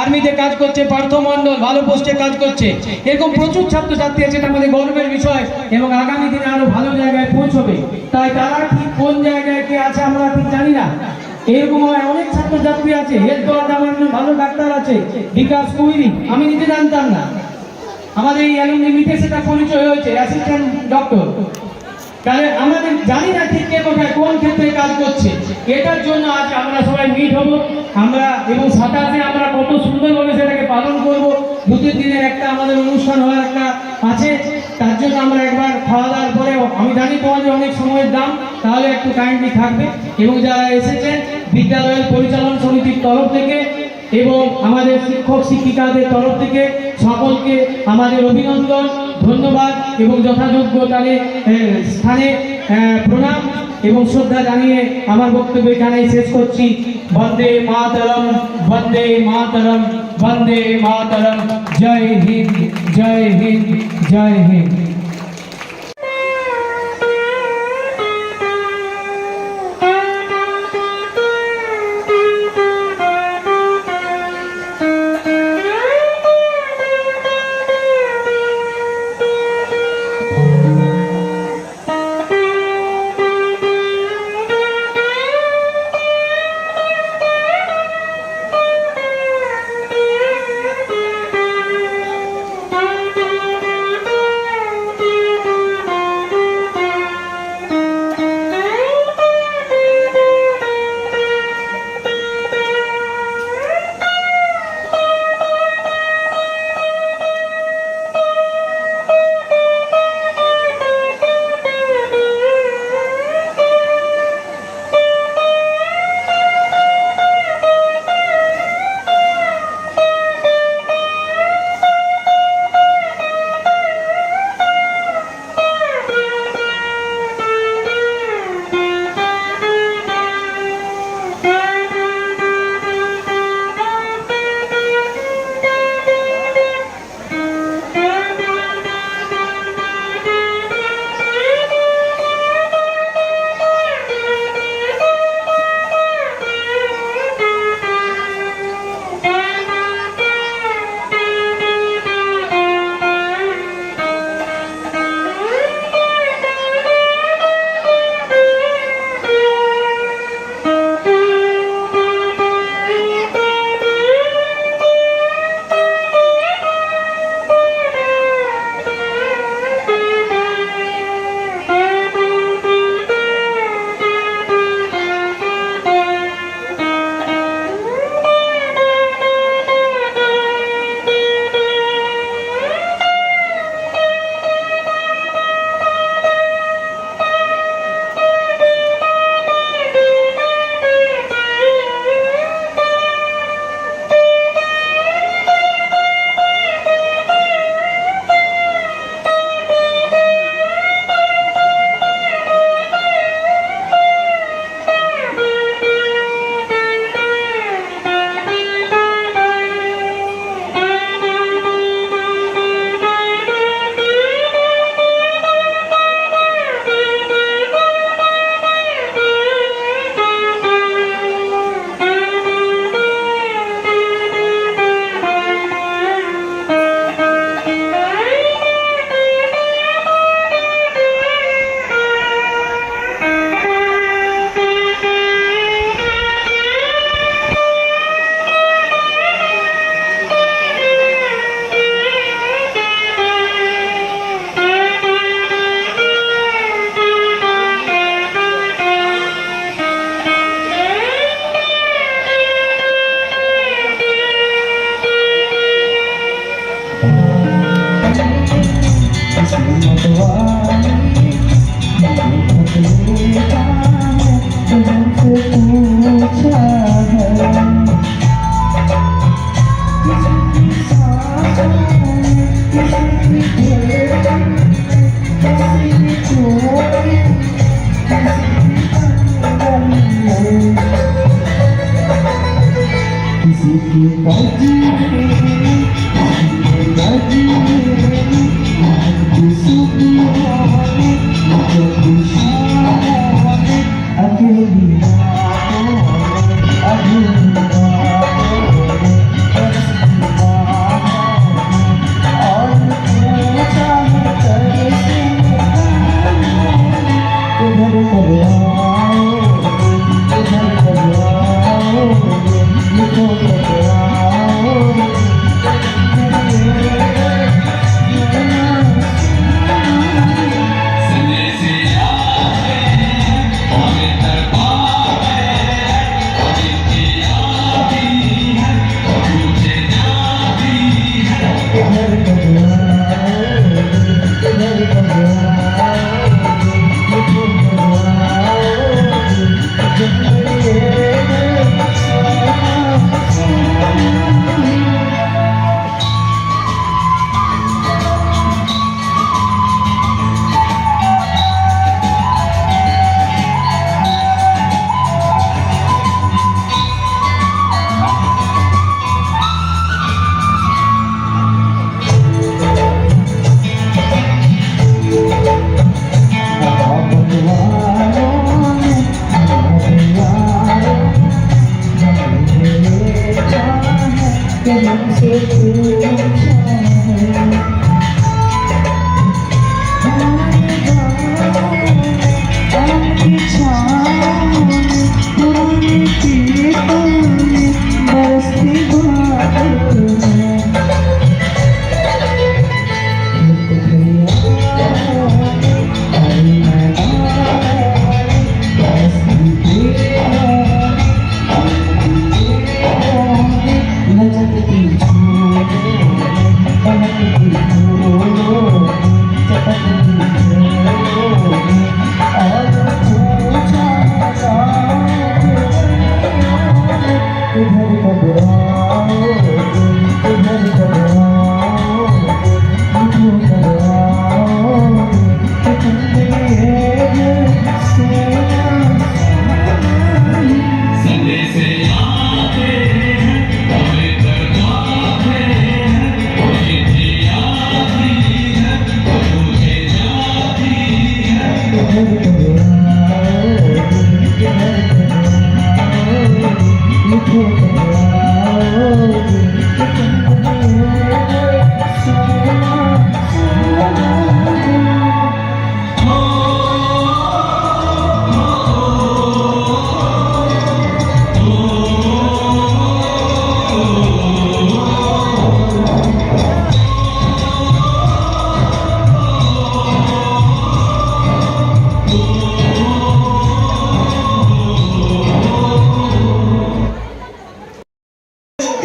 আর্মিতে কাজ করছে, পার্থ মণ্ডল ভালো পোস্টে কাজ করছে। এরকম প্রচুর ছাত্রছাত্রী আছে, এটা আমাদের গর্বের বিষয় এবং আগামী দিনে আরো ভালো জায়গায় পৌঁছবে। তাই তারা ঠিক কোন জায়গায় কে আছে আমরা ঠিক জানি না। এরকম অনেক ছাত্রছাত্রী আছে, হেলথ ডিপার্টমেন্টে ভালো ডাক্তার আছে, বিকাশ কুইরি, আমি নিজে জানতাম না, আমাদের এই অ্যালুমনি মিটে সেটা পরিচয় হয়েছে, অ্যাসিস্ট্যান্ট ডক্টর। তাহলে আমাদের জানি না ঠিক কে কোথায় কোন ক্ষেত্রে কাজ করছে। এটার জন্য আজ আমরা সবাই মিট হব আমরা, এবং 27-এ আমরা কত সুন্দরভাবে সেটাকে পালন করব। 2-3 দিনের একটা আমাদের অনুষ্ঠান হওয়ার একটা আছে, তার জন্য আমরা একবার খাওয়া দাওয়ার পরে, আমি জানি তোমাদের অনেক সময়ের দাম, তাহলে একটু কাইন্ডলি থাকবে। এবং যারা এসেছেন বিদ্যালয়ের পরিচালন সমিতির তরফ থেকে এবং আমাদের শিক্ষক শিক্ষিকাদের তরফ থেকে সকলকে আমাদের অভিনন্দন, ধন্যবাদ এবং যথাযোগ্য স্থানে প্রণাম এবং শ্রদ্ধা জানিয়ে আমার বক্তব্য এখানেই শেষ করছি। বন্দে মাতরম, বন্দে মাতরম, বন্দে মাতরম। জয় হিন্দ, জয় হিন্দ, জয় হিন্দ।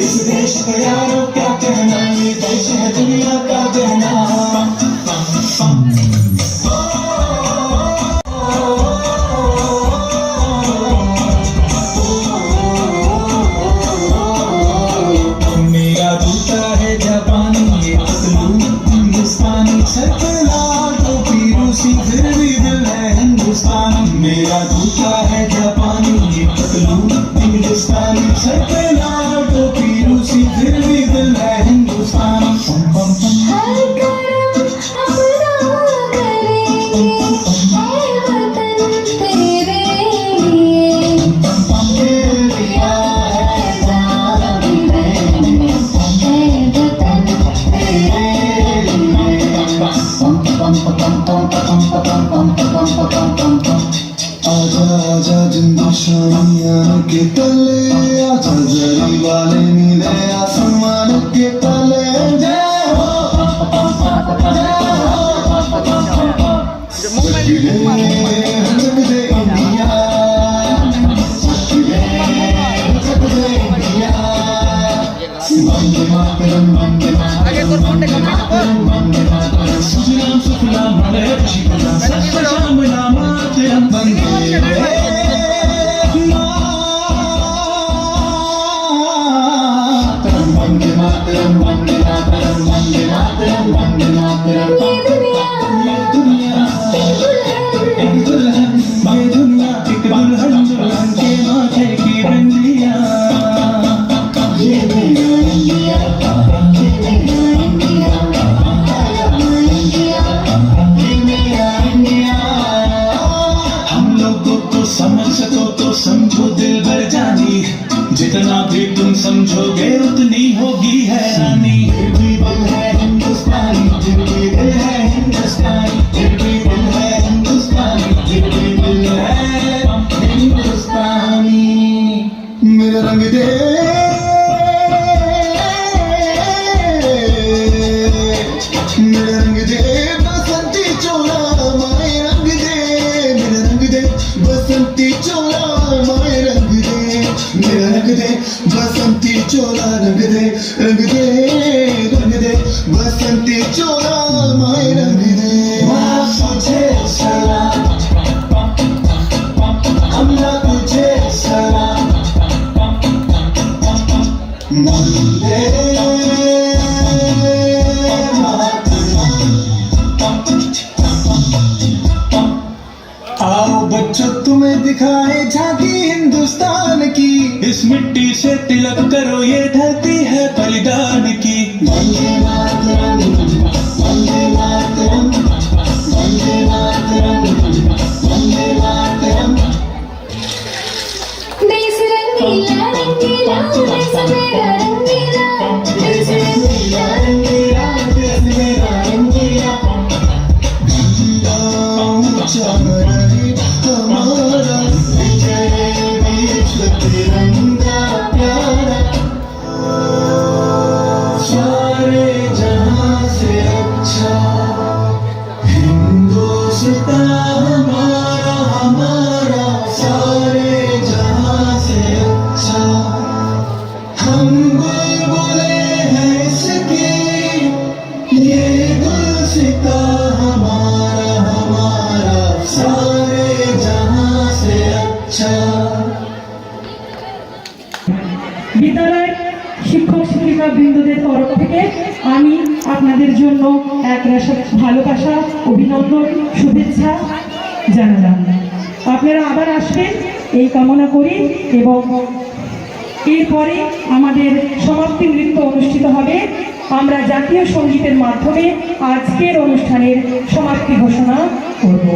इस देश का यारों क्या कहना, ये देश है दुनिया का कहना। मेरा जूता है जापानी, ये पतलून हिंदुस्तानी, सर पे लाल टोपी रूसी, फिर भी दिल है हिंदुस्तानी। मेरा जूता है जापानी, ये पतलून हिंदुस्तानी, सर पे लाल टोपी रूसी, फिर भी दिल है हिंदुस्तानी। हर करम अपना करेंगे, है वतन तेरे लिए। दिया है जान भी मैंने, है वतन तेरे लिए। आजा आजा जिंदशानियान के तले, आजा जरी वाले नीले आसमान के तले। जय हो सखीरे हंसक दे इंडिया, सखीरे हंसक दे इंडिया। वंदे मातरम, वंदे मातरम, वंदे मातरम, वंदे मातरम। सुजलाम सुफलाम मलयज शिवलाम, सत्सश्याम नाम मातरम। वंदे मातरम, वंदे मातरम, वंदे मातरम, वंदे मातरम, वंदे मातरम। ये दुनिया ये दुनिया एक दुल्हन, ये दुनिया एक दुल्हन, दुल्हन के माथे की बिंदिया। ये मेरा इंडिया, ये मेरा इंडिया, ये मेरा इंडिया। हम लोगों को समझ सको तो समझो दिल भर जानी, जितना भी तुम समझोगे उतनी होगी हैरानी। फिर भी दिल है हिंदुस्तानी, फिर भी दिल है हिंदुस्तानी, फिर भी दिल है हिंदुस्तानी, फिर भी दिल है हिंदुस्तानी। मेरा रंग दे, मेरा रंग दे बसंती चोला, माए रंग दे। मेरा रंग दे बसंती चोला, माए रंग दे। मेरा रंग दे बसंती चोला, रंग दे, रंग दे, रंग दे बसंती चोला, माए रंग दे। माँ तुझे सलाम, अम्मा तुझे सलाम। वंदे आओ बच्चों तुम्हें दिखाए झांकी हिंदुस्तान की, इस मिट्टी से तिलक करो ये धरती है बलिदान की। वंदे मातरम, वंदे मातरम, वंदे मातरम, वंदे मातरम। देश रंगीला रंगीला, देश मेरा रंगीला, देश रंगीला रंगीला, देश मेरा रंगीला। ऊंचा रहे हमारा विजय, विश्व तिरंगा प्यारा। सारे रिश्ता हमारा हमारा सारे जहां से अच्छा। বিদ্যালয়ের শিক্ষক শিক্ষিকা বৃন্দদের তরফ থেকে আমি আপনাদের জন্য এক রাশি ভালোবাসা, অভিনন্দন, শুভেচ্ছা জানালাম। আপনারা আবার আসবেন এই কামনা করি এবং এরপরে আমাদের সমাপ্তি নৃত্য অনুষ্ঠিত হবে। আমরা জাতীয় সঙ্গীতের মাধ্যমে আজকের অনুষ্ঠানের সমাপ্তি ঘোষণা করব।